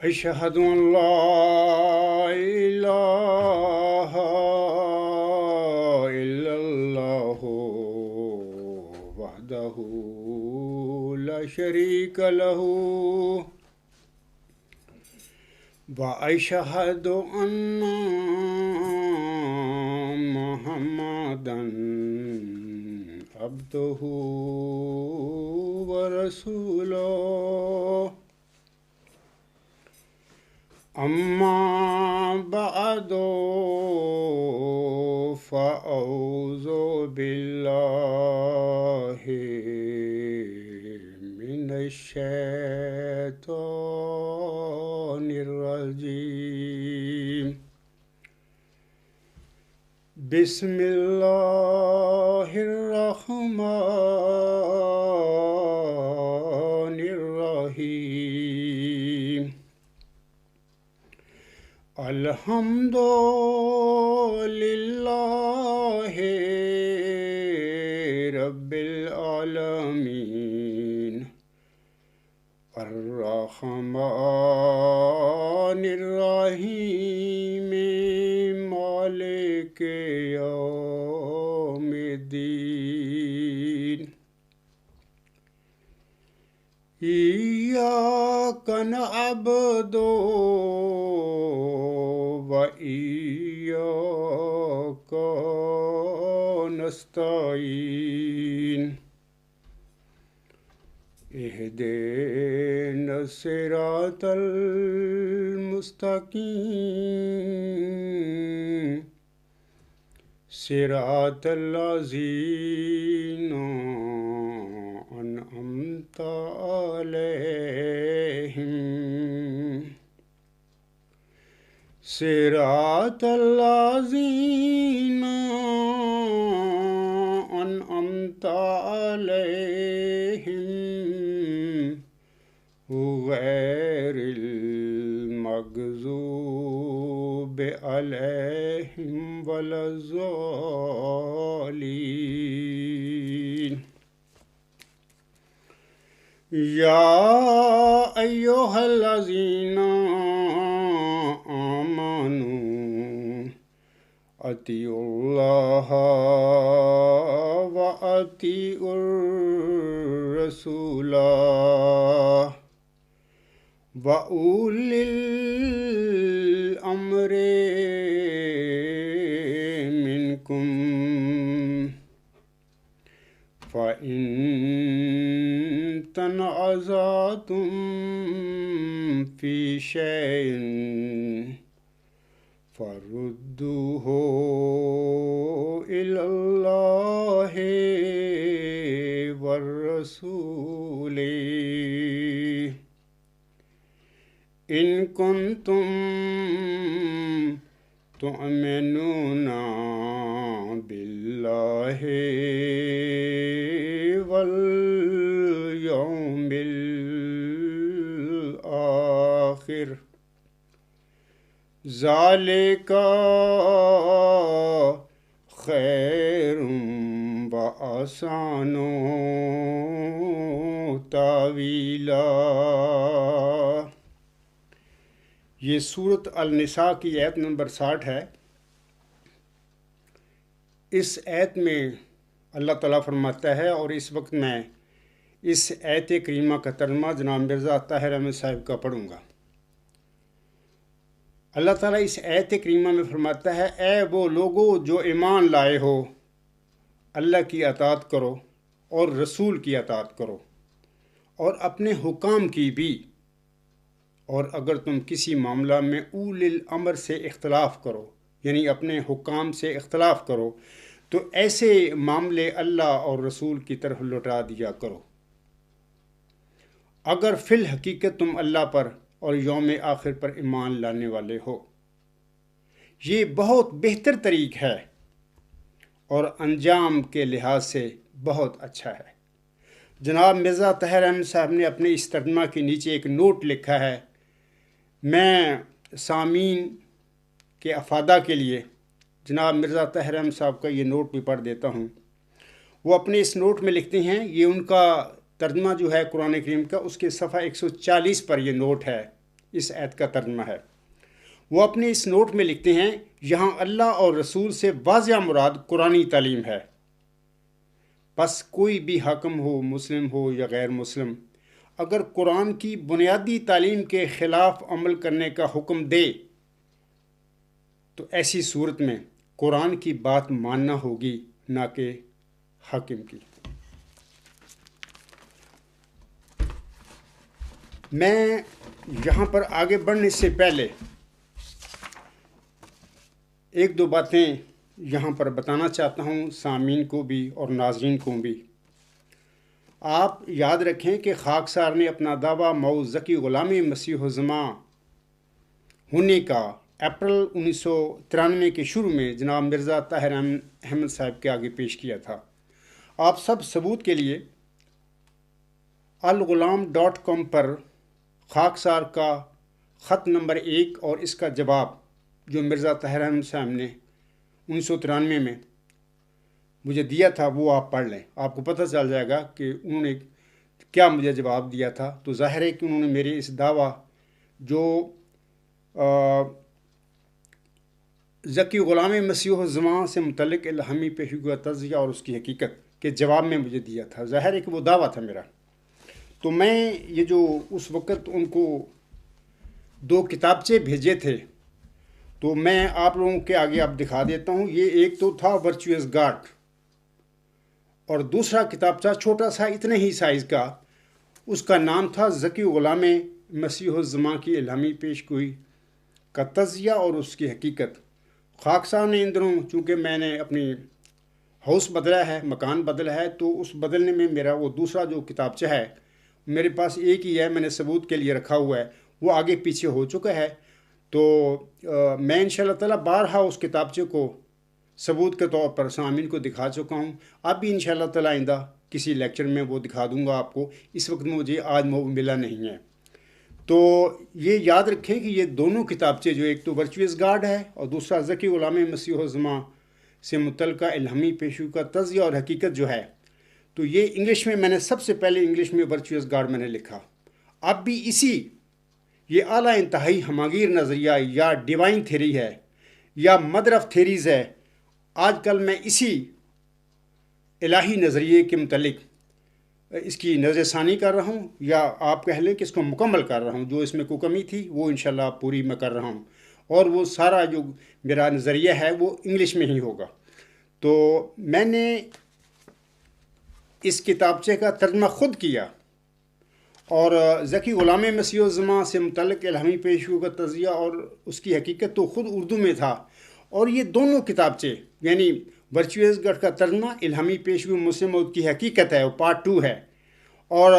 أشهد أن لا إله إلا الله وحده لا شريك له وأشهد أن محمدا عبده ورسوله أما بعد فأعوذ بالله من الشيطان الرجيم بسم الله الرحمن الرحيم الحمد لله رب العالمين الرحمن الرحيم مالك يوم الدين إياك نعبد وإياك نستعين اهدنا الصراط المستقيم صراط الذين أنعمت عليهم صراط الذين أنعمت عليهم غير المغضوب عليهم ولا الضالين يا أيها الذين آمنوا أطيعوا الله وأطيعوا الرسول وأولي الأمر منكم فإن تنازعتم في شيء فردوه إلى الله والرسول إن كنتم تؤمنون بالله واليوم الآخر ذلك خير وأحسن تأویلا۔ یہ سورۃ النساء کی آیت نمبر 60 ہے۔ اس آیت میں اللہ تعالیٰ فرماتا ہے، اور اس وقت میں اس آیت کریمہ کا ترجمہ جناب مرزا طاہر احمد صاحب کا پڑھوں گا۔ اللہ تعالیٰ اس آیت کریمہ میں فرماتا ہے، اے وہ لوگو جو ایمان لائے ہو، اللہ کی اطاعت کرو اور رسول کی اطاعت کرو اور اپنے حکام کی بھی، اور اگر تم کسی معاملہ میں اولی الامر سے اختلاف کرو، یعنی اپنے حکام سے اختلاف کرو، تو ایسے معاملے اللہ اور رسول کی طرف لوٹا دیا کرو۔ اگر فی الحقیقت تم اللہ پر اور یوم آخر پر ایمان لانے والے ہو، یہ بہت بہتر طریق ہے اور انجام کے لحاظ سے بہت اچھا ہے۔ جناب مرزا طاہر احمد صاحب نے اپنے اس ترجمہ کے نیچے ایک نوٹ لکھا ہے، میں سامعین کے افادہ کے لیے جناب مرزا طاہر احمد صاحب کا یہ نوٹ بھی پڑھ دیتا ہوں۔ وہ اپنے اس نوٹ میں لکھتے ہیں، یہ ان کا ترجمہ جو ہے قرآن کریم کا، اس کے صفحہ 140 پر یہ نوٹ ہے۔ اس آیت کا ترجمہ ہے۔ وہ اپنے اس نوٹ میں لکھتے ہیں، یہاں اللہ اور رسول سے واضح مراد قرآنی تعلیم ہے۔ بس کوئی بھی حاکم ہو، مسلم ہو یا غیر مسلم، اگر قرآن کی بنیادی تعلیم کے خلاف عمل کرنے کا حکم دے تو ایسی صورت میں قرآن کی بات ماننا ہوگی، نہ کہ حاکم کی۔ میں یہاں پر آگے بڑھنے سے پہلے ایک دو باتیں یہاں پر بتانا چاہتا ہوں سامعین کو بھی اور ناظرین کو بھی۔ آپ یاد رکھیں کہ خاکسار نے اپنا دعویٰ مئو ذکی غلام مسیح الزماں ہونے کا اپریل 1993 کے شروع میں جناب مرزا طاہر احمد صاحب کے آگے پیش کیا تھا۔ آپ سب ثبوت کے لیے الغلام.com پر خاکسار کا خط نمبر 1 اور اس کا جواب جو مرزا طاہر احمد صاحب نے 1993 میں مجھے دیا تھا وہ آپ پڑھ لیں۔ آپ کو پتہ چل جائے گا کہ انہوں نے کیا مجھے جواب دیا تھا۔ تو ظاہر ہے کہ انہوں نے میرے اس دعویٰ جو ذکی غلام مسیح الزماں سے متعلق الہامی پیشگی کا تجزیہ اور اس کی حقیقت کے جواب میں مجھے دیا تھا۔ ظاہر ہے کہ وہ دعویٰ تھا میرا۔ تو میں یہ جو اس وقت ان کو 2 کتابچے بھیجے تھے تو میں آپ لوگوں کے آگے اب دکھا دیتا ہوں۔ یہ ایک تو تھا ورچوئس گاڈ اور دوسرا کتابچہ چھوٹا سا اتنے ہی سائز کا، اس کا نام تھا ذکی غلام مسیح الزماں کی الہامی پیشگوئی کا تجزیہ اور اس کی حقیقت۔ خاکسار نے ان دنوں چونکہ میں نے اپنی ہاؤس بدلا ہے، مکان بدلا ہے، تو اس بدلنے میں میرا وہ دوسرا جو کتابچہ ہے میرے پاس ایک ہی ہے، میں نے ثبوت کے لیے رکھا ہوا ہے، وہ آگے پیچھے ہو چکا ہے۔ تو میں انشاءاللہ تعالیٰ بارہا اس کتابچے کو ثبوت کے طور پر سامعین کو دکھا چکا ہوں۔ اب بھی انشاءاللہ تعالیٰ آئندہ کسی لیکچر میں وہ دکھا دوں گا آپ کو، اس وقت مجھے آج ملا نہیں ہے۔ تو یہ یاد رکھیں کہ یہ دونوں کتابچے جو ایک تو ورچوئس گاڈ ہے اور دوسرا ذکی غلام مسیح الزماں سے متعلقہ الہامی پیشگی کا تجزیہ اور حقیقت جو ہے، تو یہ انگلش میں نے سب سے پہلے انگلش میں ورچوئس گاڈ میں نے لکھا۔ اب بھی یہ اعلیٰ انتہائی ہماگیر نظریہ یا ڈیوائن تھیری ہے یا مدر آف تھیریز ہے، آج کل میں اسی الہی نظریے کے متعلق اس کی نظر ثانی کر رہا ہوں، یا آپ کہہ لیں کہ اس کو مکمل کر رہا ہوں۔ جو اس میں کوئی کمی تھی وہ انشاءاللہ پوری میں کر رہا ہوں، اور وہ سارا جو میرا نظریہ ہے وہ انگلش میں ہی ہوگا۔ تو میں نے اس کتابچے کا ترجمہ خود کیا اور ذکی غلام مسیح الزماں سے متعلق الہامی پیشگی کا تجزیہ اور اس کی حقیقت تو خود اردو میں تھا، اور یہ دونوں کتابچے یعنی ورچوئس گاڈ کا ترجمہ، الہامی پیشگی مسلم موت کی حقیقت ہے، وہ پارٹ 2 ہے، اور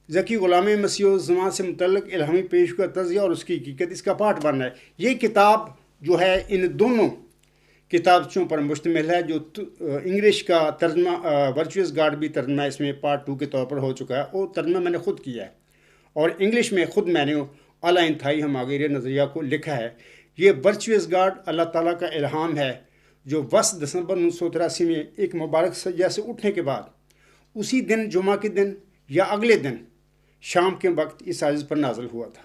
ذکی غلام مسیح الزماں سے متعلق الہامی پیشگی کا تجزیہ اور اس کی حقیقت اس کا پارٹ 1 ہے۔ یہ کتاب جو ہے ان دونوں کتابچوں پر مشتمل ہے۔ جو انگلش کا ترجمہ ورچوئس گاڈ بھی ترجمہ اس میں پارٹ 2 کے طور پر ہو چکا ہے، اور ترجمہ میں نے خود کیا ہے، اور انگلش میں خود میں نے اعلیٰ انتہائی ہماگیر نظریہ کو لکھا ہے۔ یہ ورچوئس گاڈ اللہ تعالیٰ کا الہام ہے جو 10 دسمبر 1983 میں ایک مبارک سجدہ سے اٹھنے کے بعد اسی دن جمعہ کے دن یا اگلے دن شام کے وقت اس عزیز پر نازل ہوا تھا۔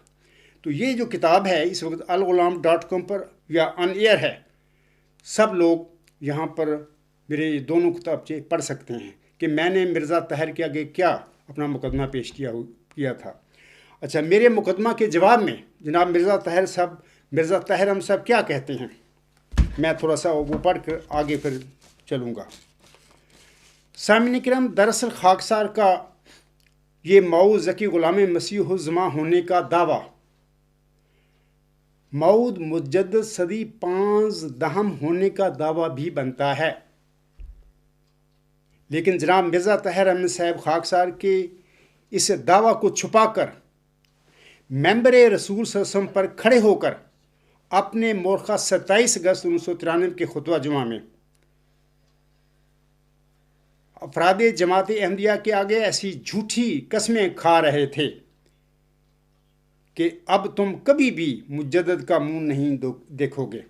تو یہ جو کتاب ہے اس وقت الغلام.com پر یا آن ایئر ہے، سب لوگ یہاں پر میرے یہ دونوں کتابچے پڑھ سکتے ہیں کہ میں نے مرزا طاہر کے آگے کیا اپنا مقدمہ پیش کیا تھا۔ اچھا، میرے مقدمہ کے جواب میں جناب مرزا طاہر ہم صاحب کیا کہتے ہیں، میں تھوڑا سا وہ پڑھ کر آگے پھر چلوں گا۔ سامعین کرام، دراصل خاکسار کا یہ مئو ذکی غلام مسیح الزماں ہونے کا دعویٰ مؤد مجدد صدی 15 ہونے کا دعویٰ بھی بنتا ہے، لیکن جناب مرزا طاہر احمد صاحب خاکسار کے اس دعویٰ کو چھپا کر ممبر رسول صلی اللہ علیہ وسلم پر کھڑے ہو کر اپنے مورخہ 27 اگست 1993 کے خطبہ جمعہ میں افراد جماعت احمدیہ کے آگے ایسی جھوٹی قسمیں کھا رہے تھے کہ اب تم کبھی بھی مجدد کا منہ نہیں دیکھو گے۔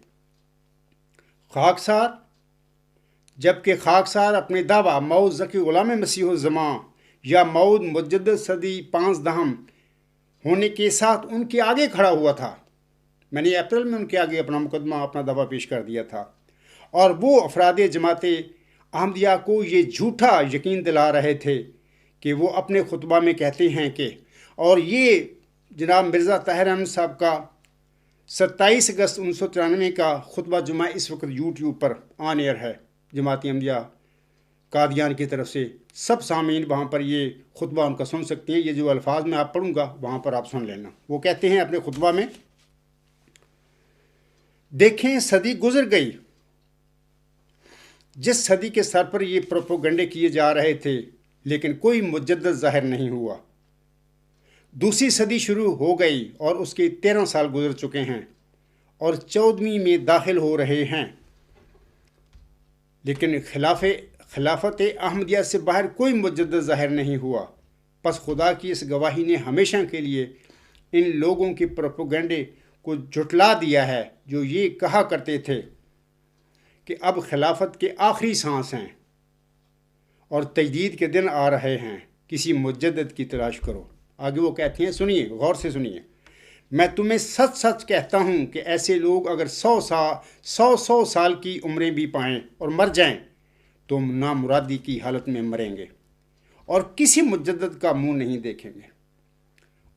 جبکہ خاکسار اپنے دعویٰ مؤد ذکی غلام مسیح الزماں یا مؤد مجدد صدی 15 ہونے کے ساتھ ان کے آگے کھڑا ہوا تھا. میں نے اپریل میں ان کے آگے اپنا مقدمہ اپنا دعویٰ پیش کر دیا تھا. اور وہ افراد جماعت احمدیہ کو یہ جھوٹا یقین دلا رہے تھے کہ وہ اپنے خطبہ میں کہتے ہیں کہ، اور یہ جناب مرزا طاہر احمد صاحب کا 27 اگست 1993 کا خطبہ جمعہ اس وقت یوٹیوب پر آن ایئر ہے جماعت احمدیہ قادیان کی طرف سے. سب سامعین وہاں پر یہ خطبہ ان کا سن سکتے ہیں. یہ جو الفاظ میں آپ پڑھوں گا وہاں پر آپ سن لینا. وہ کہتے ہیں اپنے خطبہ میں، دیکھیں صدی گزر گئی جس صدی کے سر پر یہ پروپوگنڈے کیے جا رہے تھے، لیکن کوئی مجدد ظاہر نہیں ہوا. دوسری صدی شروع ہو گئی اور اس کے 13 سال گزر چکے ہیں اور 14ویں میں داخل ہو رہے ہیں، لیکن خلافت احمدیہ سے باہر کوئی مجدد ظاہر نہیں ہوا. پس خدا کی اس گواہی نے ہمیشہ کے لیے ان لوگوں کے پروپوگنڈے کو جھٹلا دیا ہے جو یہ کہا کرتے تھے کہ اب خلافت کے آخری سانس ہیں اور تجدید کے دن آ رہے ہیں، کسی مجدد کی تلاش کرو. آگے وہ کہتے ہیں، سنیے، غور سے سنیے، میں تمہیں سچ سچ کہتا ہوں کہ ایسے لوگ اگر 100 سال کی عمریں بھی پائیں اور مر جائیں تو نامرادی کی حالت میں مریں گے اور کسی مجدد کا منہ نہیں دیکھیں گے.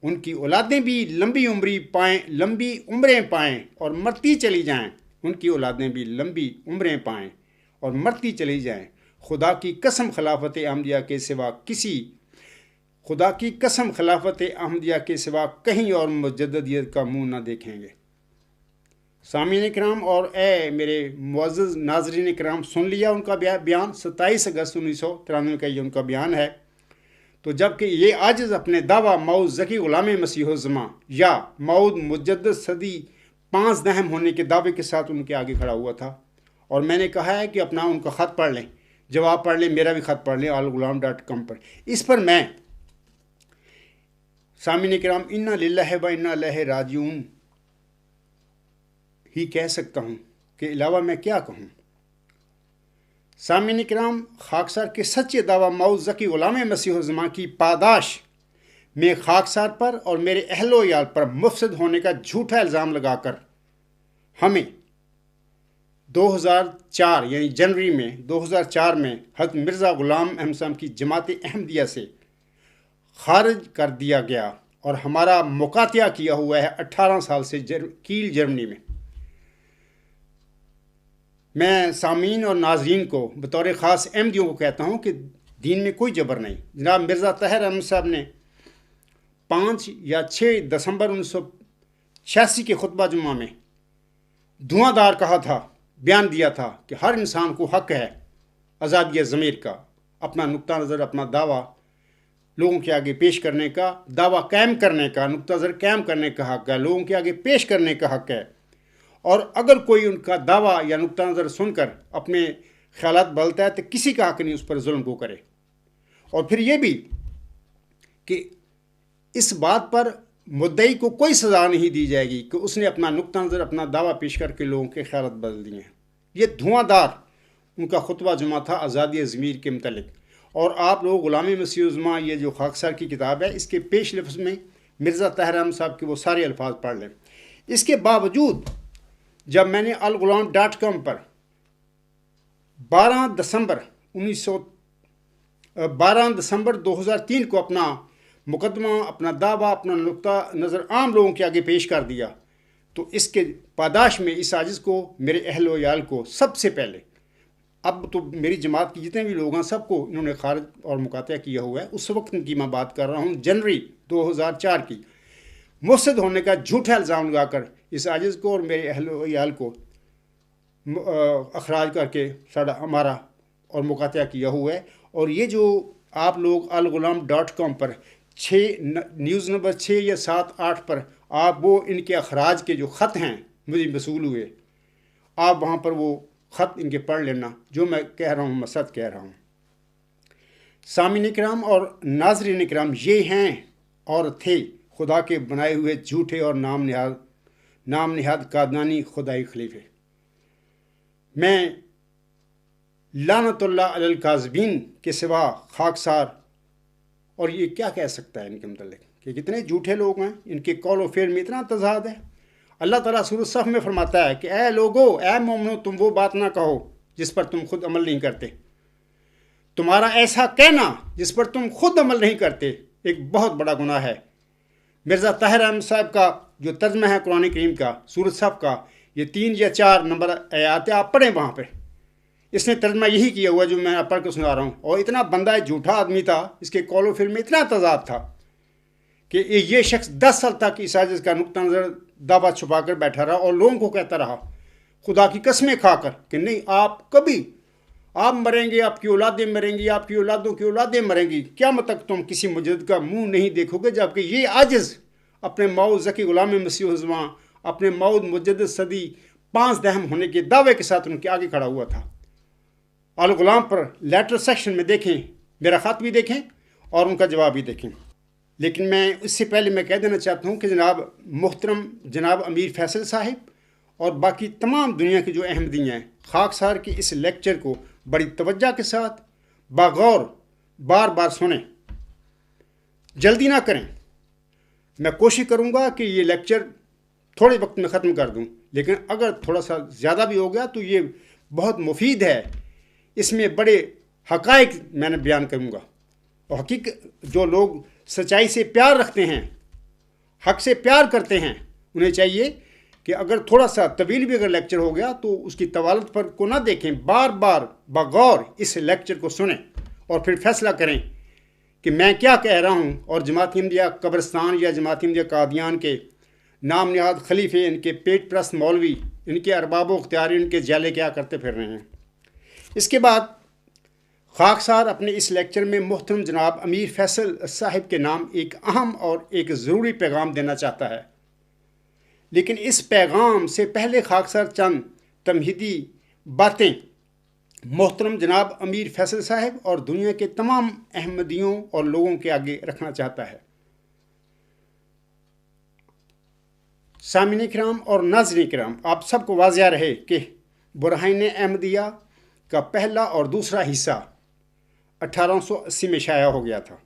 ان کی اولادیں بھی لمبی عمریں پائیں اور مرتی چلی جائیں. ان کی اولادیں بھی لمبی عمریں پائیں اور مرتی چلی جائیں. خدا کی قسم خلافت احمدیہ کے سوا کہیں اور مجددیت کا منہ نہ دیکھیں گے. سامعین کرام اور اے میرے معزز ناظرین کرام، سن لیا ان کا بیان. 27 اگست 1993 کا یہ ان کا بیان ہے. تو جبکہ یہ عاجز اپنے دعویٰ مؤعود ذکی غلام مسیح الزماں یا مؤعود مجدد صدی 5 دہم ہونے کے دعوے کے ساتھ ان کے آگے کھڑا ہوا تھا. اور میں نے کہا ہے کہ اپنا ان کا خط پڑھ لیں، جواب پڑھ لیں، میرا بھی خط پڑھ لیں alghulam.com پر. اس پر میں سامعین کرام انا للہ و انا الیہ راجعون ہی کہہ سکتا ہوں، کہ علاوہ میں کیا کہوں. سامعین کرام، خاکسار کے سچے دعویٰ مؤعود ذکی غلام مسیح الزماں کی پاداش میں خاکسار پر اور میرے اہل و عیال پر مفسد ہونے کا جھوٹا الزام لگا کر ہمیں 2004 یعنی جنوری میں 2004 میں حضرت مرزا غلام احمد صاحب کی جماعت احمدیہ سے خارج کر دیا گیا اور ہمارا مقاطعہ کیا ہوا ہے 18 سال سے کیل جرمنی میں. میں سامعین اور ناظرین کو بطور خاص احمدیوں کو کہتا ہوں کہ دین میں کوئی جبر نہیں. جناب مرزا طاہر احمد صاحب نے 5 یا 6 دسمبر 1986 کے خطبہ جمعہ میں دھواں دار کہا تھا، بیان دیا تھا کہ ہر انسان کو حق ہے آزادی ضمیر کا، اپنا نقطہ نظر، اپنا دعویٰ لوگوں کے آگے پیش کرنے کا، دعویٰ قائم کرنے کا، نقطہ نظر قائم کرنے کا حق ہے، لوگوں کے آگے پیش کرنے کا حق ہے. اور اگر کوئی ان کا دعویٰ یا نقطہ نظر سن کر اپنے خیالات بدلتا ہے تو کسی کا حق نہیں اس پر ظلم کو کرے. اور پھر یہ بھی کہ اس بات پر مدعی کو کوئی سزا نہیں دی جائے گی کہ اس نے اپنا نقطہ نظر، اپنا دعویٰ پیش کر کے لوگوں کے خیالات بدل دیے ہیں. یہ دھواں دار ان کا خطبہ جمعہ تھا آزادی ضمیر کے متعلق. اور آپ لوگ غلام مسیح الزماں یہ جو خاکسار کی کتاب ہے، اس کے پیش لفظ میں مرزا طاہر احمد صاحب کے وہ سارے الفاظ پڑھ لیں. اس کے باوجود جب میں نے alghulam.com پر 12 دسمبر 2003 کو اپنا مقدمہ، اپنا دعویٰ، اپنا نقطہ نظر عام لوگوں کے آگے پیش کر دیا، تو اس کے پاداش میں اس عاجز کو، میرے اہل و عیال کو سب سے پہلے، اب تو میری جماعت کے جتنے بھی لوگ ہیں سب کو انہوں نے خارج اور مقاطعہ کیا ہوا ہے. اس وقت کی میں بات کر رہا ہوں، جنوری 2004 کی. مفسد ہونے کا جھوٹا الزام لگا کر اس عاجز کو اور میرے اہل و عیال کو اخراج کر کے ہمارا اور مقاطعہ کیا ہوا ہے. اور یہ جو آپ لوگ alghulam.com پر نیوز نمبر 6 یا 7 8 پر آپ وہ ان کے اخراج کے جو خط ہیں مجھے وصول ہوئے، آپ وہاں پر وہ خط ان کے پڑھ لینا. جو میں کہہ رہا ہوں میں سچ کہہ رہا ہوں. سامعین کرام اور ناظرین کرام، یہ ہیں اور تھے خدا کے بنائے ہوئے جھوٹے اور نام نہاد قادیانی خدائی خلیفے. میں لعنت اللہ علی الکاذبین کے سوا خاکسار اور یہ کیا کہہ سکتا ہے ان کے متعلق کہ کتنے جھوٹے لوگ ہیں، ان کے قول و فعل میں اتنا تضاد ہے۔ اللہ تعالیٰ سورۃ صف میں فرماتا ہے کہ اے لوگو، اے مومنو، تم وہ بات نہ کہو جس پر تم خود عمل نہیں کرتے۔ تمہارا ایسا کہنا جس پر تم خود عمل نہیں کرتے ایک بہت بڑا گناہ ہے۔ مرزا طاہر احمد صاحب کا جو ترجمہ ہے قرآن کریم کا سورۃ صف کا، یہ 3 یا 4 نمبر آیات آپ پڑھیں وہاں پہ، اس نے ترجمہ یہی کیا ہوا جو میں پڑھ کے سنا رہا ہوں۔ اور اتنا بندہ جھوٹا آدمی تھا، اس کے قول و فعل میں اتنا تضاد تھا کہ یہ شخص 10 سال تک اس سازش کا نقطہ نظر دعویٰ چھپا کر بیٹھا رہا اور لوگوں کو کہتا رہا خدا کی قسمیں کھا کر کہ نہیں، آپ مریں گے، آپ کی اولادیں مریں گی، آپ کی اولادوں کی اولادیں مریں گی، قیامت تک تم کسی مجدد کا منہ نہیں دیکھو گے، جبکہ یہ عاجز اپنے موعود ذکی غلام مسیح الزمان، اپنے موعود مجدد صدی 5 دہم ہونے کے دعوے کے ساتھ ان کے آگے کھڑا ہوا تھا۔ الغلام پر لیٹر سیکشن میں دیکھیں، میرا خط بھی دیکھیں اور ان کا جواب بھی دیکھیں۔ لیکن میں اس سے پہلے میں کہہ دینا چاہتا ہوں کہ محترم جناب امیر فیصل صاحب اور باقی تمام دنیا کے جو احمدی ہیں، خاکسار کے اس لیکچر کو بڑی توجہ کے ساتھ باغور بار بار سنیں، جلدی نہ کریں۔ میں کوشش کروں گا کہ یہ لیکچر تھوڑے وقت میں ختم کر دوں، لیکن اگر تھوڑا سا زیادہ بھی ہو گیا تو یہ بہت مفید ہے۔ اس میں بڑے حقائق میں نے بیان کروں گا، اور حقیقت جو لوگ سچائی سے پیار رکھتے ہیں، حق سے پیار کرتے ہیں، انہیں چاہیے کہ اگر تھوڑا سا طویل بھی اگر لیکچر ہو گیا تو اس کی طوالت پر کو نہ دیکھیں، بار بار بغور اس لیکچر کو سنیں اور پھر فیصلہ کریں کہ میں کیا کہہ رہا ہوں، اور جماعت احمدیہ قبرستان یا جماعت احمدیہ قادیان کے نام نہاد خلیفے، ان کے پیٹ پرست مولوی، ان کے ارباب و اختیاری، ان کے جالے کیا کرتے پھر رہے ہیں۔ اس کے بعد خاکسار اپنے اس لیکچر میں محترم جناب امیر فیصل صاحب کے نام ایک اہم اور ایک ضروری پیغام دینا چاہتا ہے، لیکن اس پیغام سے پہلے خاکسار چند تمہیدی باتیں محترم جناب امیر فیصل صاحب اور دنیا کے تمام احمدیوں اور لوگوں کے آگے رکھنا چاہتا ہے۔ سامعین کرام اور ناظرین کرام، آپ سب کو واضح رہے کہ برہین احمدیہ کا پہلا اور دوسرا حصہ 1880 میں شائع ہو گیا تھا،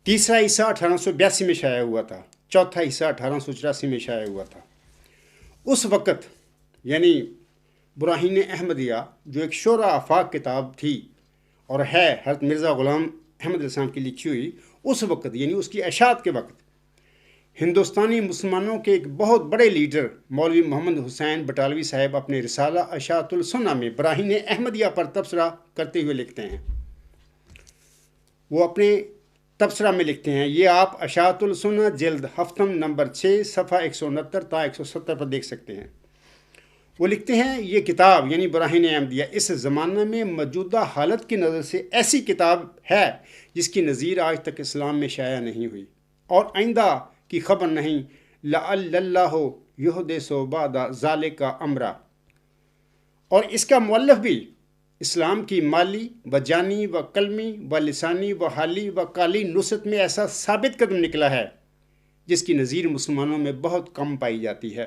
تیسرا حصہ 1882 میں شائع ہوا تھا، چوتھا حصہ 1884 میں شائع ہوا تھا۔ اس وقت یعنی برہین احمدیہ جو ایک شورا آفاق کتاب تھی اور ہے حضرت مرزا غلام احمد علیہ السلام کی لکھی ہوئی، اس وقت یعنی اس کی اشاعت کے وقت ہندوستانی مسلمانوں کے ایک بہت بڑے لیڈر مولوی محمد حسین بٹالوی صاحب اپنے رسالہ اشاعت السنہ میں برہین احمدیہ پر تبصرہ کرتے ہوئے لکھتے ہیں۔ وہ اپنے تبصرہ میں لکھتے ہیں، یہ آپ اشاعت السنہ جلد ہفتم نمبر 6 صفحہ 169 تا 170 پر دیکھ سکتے ہیں۔ وہ لکھتے ہیں، یہ کتاب یعنی برہین احمدیہ اس زمانہ میں موجودہ حالت کی نظر سے ایسی کتاب ہے جس کی نظیر آج تک اسلام میں شائع نہیں ہوئی اور آئندہ کی خبر نہیں، لعل اللہ یحدث بعد ذالک امرا۔ اور اس کا مؤلف بھی اسلام کی مالی و جانی و قلمی و لسانی و حالی و قالی نصرت میں ایسا ثابت قدم نکلا ہے جس کی نظیر مسلمانوں میں بہت کم پائی جاتی ہے۔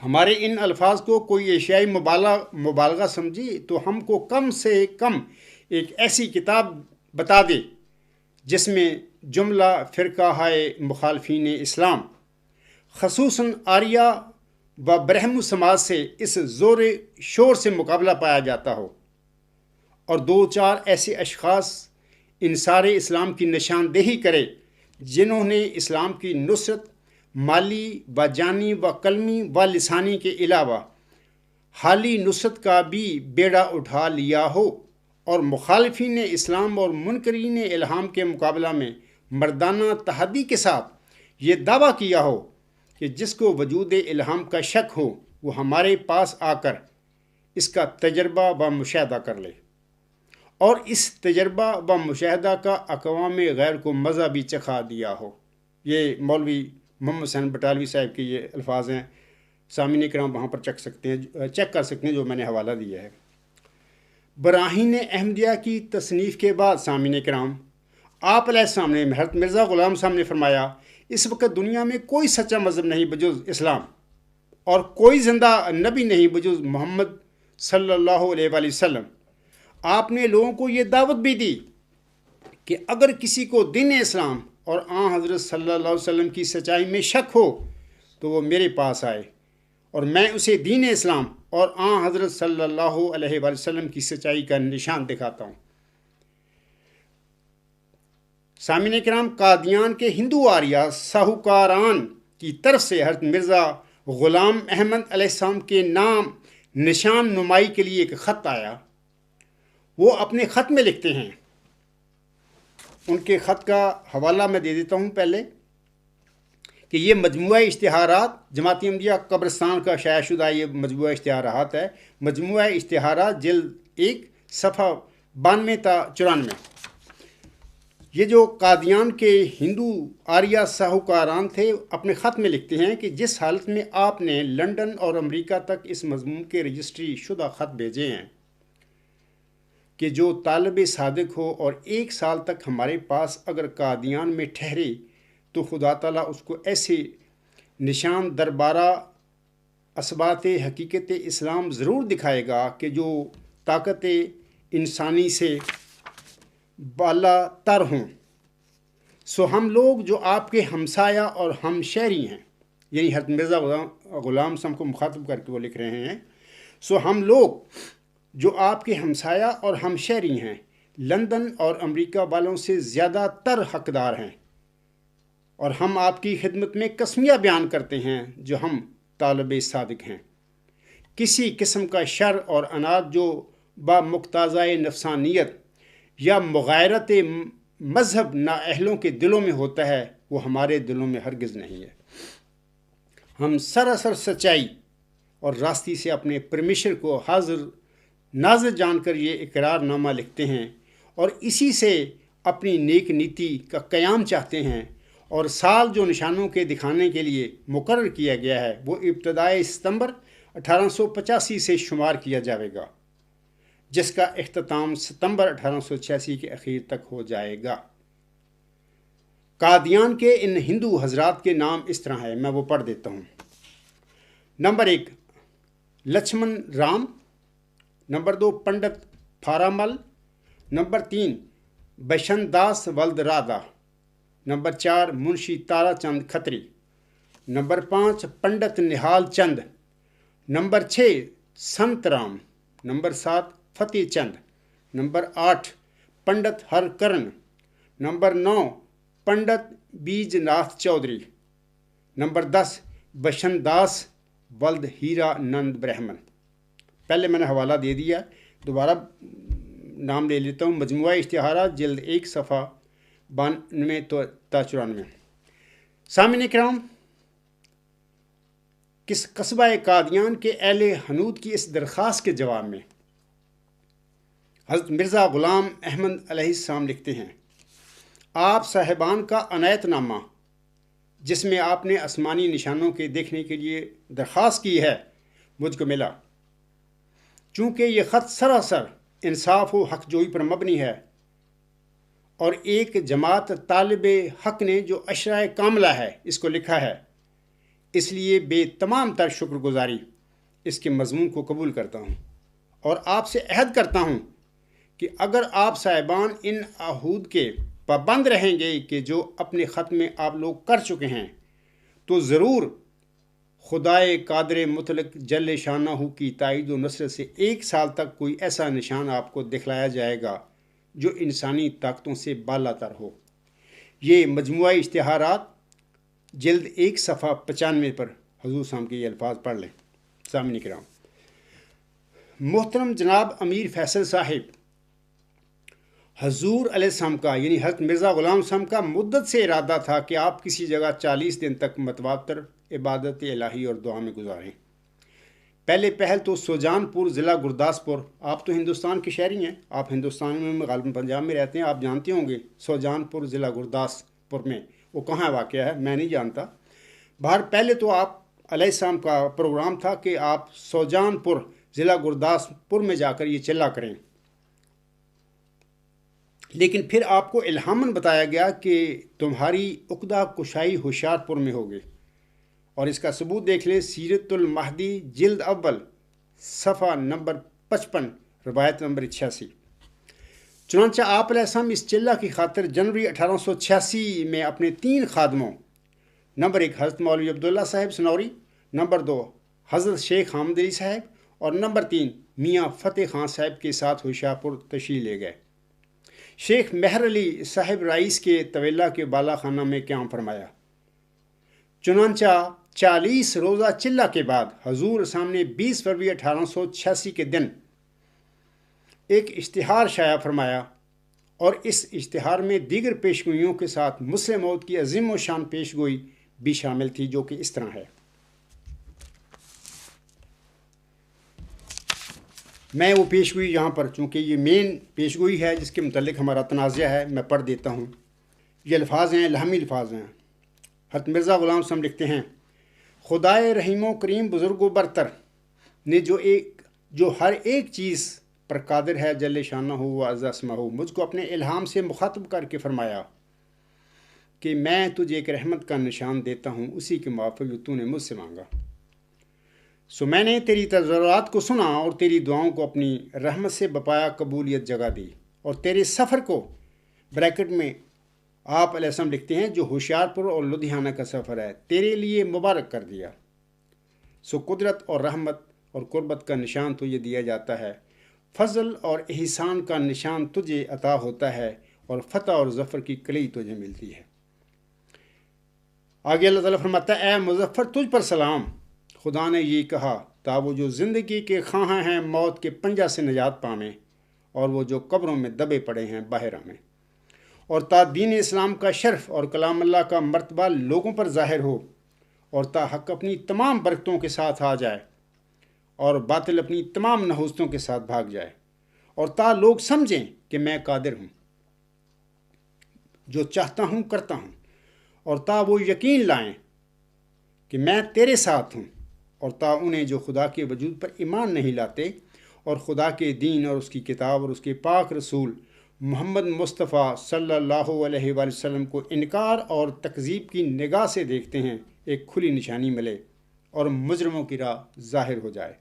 ہمارے ان الفاظ کو کوئی ایشیائی مبالغہ سمجھی تو ہم کو کم سے کم ایک ایسی کتاب بتا دے جس میں جملہ فرقہ ہائے مخالفین اسلام خصوصاً آریہ و برہمو سماج سے اس زور شور سے مقابلہ پایا جاتا ہو، اور 2-4 ایسے اشخاص انصار اسلام کی نشاندہی کرے جنہوں نے اسلام کی نصرت مالی و جانی و قلمی و لسانی کے علاوہ حالی نصرت کا بھی بیڑا اٹھا لیا ہو، اور مخالفین اسلام اور منکرین الہام کے مقابلہ میں مردانہ تحدی کے ساتھ یہ دعویٰ کیا ہو کہ جس کو وجود الہام کا شک ہو وہ ہمارے پاس آ کر اس کا تجربہ و مشاہدہ کر لے، اور اس تجربہ و مشاہدہ کا اقوام غیر کو مزہ بھی چکھا دیا ہو۔ یہ مولوی محمد حسین بٹالوی صاحب کے یہ الفاظ ہیں، سامعین کرام وہاں پر چیک کر سکتے ہیں جو میں نے حوالہ دیا ہے۔ براہین احمدیہ کی تصنیف کے بعد سامعین کرام، آپ علیہ السلام نے حضرت مرزا غلام صاحب نے فرمایا، اس وقت دنیا میں کوئی سچا مذہب نہیں بجز اسلام، اور کوئی زندہ نبی نہیں بجز محمد صلی اللہ علیہ وآلہ وسلم۔ آپ نے لوگوں کو یہ دعوت بھی دی کہ اگر کسی کو دین اسلام اور آن حضرت صلی اللہ علیہ وسلم کی سچائی میں شک ہو تو وہ میرے پاس آئے اور میں اسے دین اسلام اور آن حضرت صلی اللہ علیہ وآلہ وسلم کی سچائی کا نشان دکھاتا ہوں۔ سامعین کرام، قادیان کے ہندو آریہ ساہوکاران کی طرف سے حضرت مرزا غلام احمد علیہ السلام کے نام نشان نمائی کے لیے ایک خط آیا۔ وہ اپنے خط میں لکھتے ہیں، ان کے خط کا حوالہ میں دے دیتا ہوں پہلے، کہ یہ مجموعہ اشتہارات جماعت احمدیہ قبرستان کا شائع شدہ یہ مجموعہ اشتہارات ہے۔ مجموعہ اشتہارات جلد 1 صفحہ 92 تا 94۔ یہ جو قادیان کے ہندو آریہ ساہوکاران تھے اپنے خط میں لکھتے ہیں کہ جس حالت میں آپ نے لندن اور امریکہ تک اس مضمون کے رجسٹری شدہ خط بھیجے ہیں کہ جو طالب صادق ہو اور 1 سال تک ہمارے پاس اگر قادیان میں ٹھہرے تو خدا تعالیٰ اس کو ایسے نشان دربارہ اثبات حقیقت اسلام ضرور دکھائے گا کہ جو طاقت انسانی سے بالا تر ہوں۔ سو ہم لوگ جو آپ کے ہمسایہ اور ہم شہری ہیں، یعنی حضرت مرزا غلام صاحب کو مخاطب کر کے وہ لکھ رہے ہیں، سو ہم لوگ جو آپ کے ہمسایہ اور ہم شہری ہیں لندن اور امریکہ والوں سے زیادہ تر حقدار ہیں، اور ہم آپ کی خدمت میں قسمیہ بیان کرتے ہیں جو ہم طالب صادق ہیں۔ کسی قسم کا شر اور اناد جو با مقتضائے نفسانیت یا مغایرت مذہب نااہلوں کے دلوں میں ہوتا ہے وہ ہمارے دلوں میں ہرگز نہیں ہے۔ ہم سراسر سچائی اور راستی سے اپنے پرمیشر کو حاضر ناظر جان کر یہ اقرار نامہ لکھتے ہیں اور اسی سے اپنی نیک نیتی کا قیام چاہتے ہیں، اور سال جو نشانوں کے دکھانے کے لیے مقرر کیا گیا ہے وہ ابتدائی ستمبر 1885 سے شمار کیا جائے گا، جس کا اختتام ستمبر 1886 کے اخیر تک ہو جائے گا۔ قادیان کے ان ہندو حضرات کے نام اس طرح ہے، میں وہ پڑھ دیتا ہوں۔ Number 1 Lachhman Ram, number 2 Pandit Pharamal, number 3 Bishan Das ولد رادھا، نمبر 4 منشی تارا چند کھتری، نمبر 5 پنڈت نہال چند، نمبر 6 سنت رام، نمبر 7 فتح چند، نمبر 8 پنڈت ہر کرن، نمبر 9 پنڈت بیج ناتھ چودھری، نمبر 10 بشن داس ولد ہیرا نند برہمن۔ پہلے میں نے حوالہ دے دیا، دوبارہ نام لے لیتا ہوں۔ مجموعہ اشتہارات جلد 1 صفحہ 92 تا 94۔ سامعین کرام، کس قصبہ قادیان کے اہل حنود کی اس درخواست کے جواب میں حضرت مرزا غلام احمد علیہ السلام لکھتے ہیں، آپ صاحبان کا عنایت نامہ جس میں آپ نے آسمانی نشانوں کے دیکھنے کے لیے درخواست کی ہے مجھ کو ملا۔ چونکہ یہ خط سراسر انصاف و حق جوئی پر مبنی ہے اور ایک جماعت طالب حق نے جو اشرائے کاملہ ہے اس کو لکھا ہے، اس لیے بے تمام تر شکر گزاری اس کے مضمون کو قبول کرتا ہوں اور آپ سے عہد کرتا ہوں کہ اگر آپ صاحبان ان عہود کے پابند رہیں گے کہ جو اپنے خط میں آپ لوگ کر چکے ہیں تو ضرور خدائے قادر مطلق جل شانہ کی تائید و نصرت سے 1 سال تک کوئی ایسا نشان آپ کو دکھلایا جائے گا جو انسانی طاقتوں سے بالا تر ہو۔ یہ مجموعہ اشتہارات جلد 1 صفحہ 95 پر حضور صاحب کے یہ الفاظ پڑھ لیں۔ سامعین کرام، محترم جناب امیر فیصل صاحب، حضور علیہ السلام کا یعنی حضرت مرزا غلام صاحب کا مدت سے ارادہ تھا کہ آپ کسی جگہ 40 دن تک متواتر عبادت الہی اور دعا میں گزاریں۔ پہلے پہل تو سوجان پور ضلع گرداسپور، آپ تو ہندوستان کے شہری ہیں، آپ ہندوستان میں غالباً پنجاب میں رہتے ہیں، آپ جانتے ہوں گے سوجان پور ضلع گرداسپور میں وہ کہاں واقع ہے، میں نہیں جانتا۔ باہر پہلے تو آپ علیہ السلام کا پروگرام تھا کہ آپ سوجان پور ضلع گرداسپور میں جا کر یہ چلا کریں، لیکن پھر آپ کو الہاماً بتایا گیا کہ تمہاری عقدہ کشائی ہوشیار پور میں ہوگی، اور اس کا ثبوت دیکھ لیں سیرت المہدی جلد اول صفحہ نمبر 55 روایت نمبر 86۔ چنانچہ آپ علیہ السلام اس چلہ کی خاطر جنوری 1886 میں اپنے 3 خادموں، نمبر 1 حضرت مولوی عبداللہ صاحب سنوری، نمبر 2 حضرت شیخ حامد علی صاحب اور نمبر 3 میاں فتح خان صاحب کے ساتھ ہوشیار پور تشریف لے گئے۔ شیخ مہر علی صاحب رئیس کے طویلہ کے بالا خانہ میں قیام فرمایا۔ چنانچہ 40 روزہ چلہ کے بعد حضور سامنے 20 فروری 1886 کے دن ایک اشتہار شائع فرمایا، اور اس اشتہار میں دیگر پیشگوئیوں کے ساتھ مسلم موت کی عظیم و شان پیشگوئی بھی شامل تھی، جو کہ اس طرح ہے۔ میں وہ پیشگوئی یہاں پر، چونکہ یہ مین پیشگوئی ہے جس کے متعلق ہمارا تنازعہ ہے، میں پڑھ دیتا ہوں۔ یہ الفاظ ہیں، لہمی الفاظ ہیں۔ حضرت مرزا غلام صاحب لکھتے ہیں، خدائے رحیم و کریم بزرگ و برتر نے جو ہر ایک چیز پر قادر ہے جل شانہ و عز اسمہ، مجھ کو اپنے الہام سے مخاطب کر کے فرمایا کہ میں تجھے ایک رحمت کا نشان دیتا ہوں، اسی کے موافق جو تو نے مجھ سے مانگا۔ سو میں نے تیری تضرعات کو سنا اور تیری دعاؤں کو اپنی رحمت سے بپایا قبولیت جگہ دی، اور تیرے سفر کو بریکٹ میں آپ علیہ السلام لکھتے ہیں جو ہوشیار پور اور لدھیانہ کا سفر ہے، تیرے لیے مبارک کر دیا۔ سو قدرت اور رحمت اور قربت کا نشان تجھے دیا جاتا ہے، فضل اور احسان کا نشان تجھے عطا ہوتا ہے، اور فتح اور ظفر کی کلی تجھے ملتی ہے۔ آگے اللہ تعالیٰ فرماتا ہے، اے مظفر تجھ پر سلام، خدا نے یہ کہا تا وہ جو زندگی کے خواہاں ہیں موت کے پنجہ سے نجات پامیں، اور وہ جو قبروں میں دبے پڑے ہیں باہر آمیں، اور تا دین اسلام کا شرف اور کلام اللہ کا مرتبہ لوگوں پر ظاہر ہو، اور تا حق اپنی تمام برکتوں کے ساتھ آ جائے اور باطل اپنی تمام نحوستوں کے ساتھ بھاگ جائے، اور تا لوگ سمجھیں کہ میں قادر ہوں، جو چاہتا ہوں کرتا ہوں، اور تا وہ یقین لائیں کہ میں تیرے ساتھ ہوں، اور تا انہیں جو خدا کے وجود پر ایمان نہیں لاتے اور خدا کے دین اور اس کی کتاب اور اس کے پاک رسول محمد مصطفیٰ صلی اللہ علیہ وآلہ وسلم کو انکار اور تکذیب کی نگاہ سے دیکھتے ہیں، ایک کھلی نشانی ملے اور مجرموں کی راہ ظاہر ہو جائے۔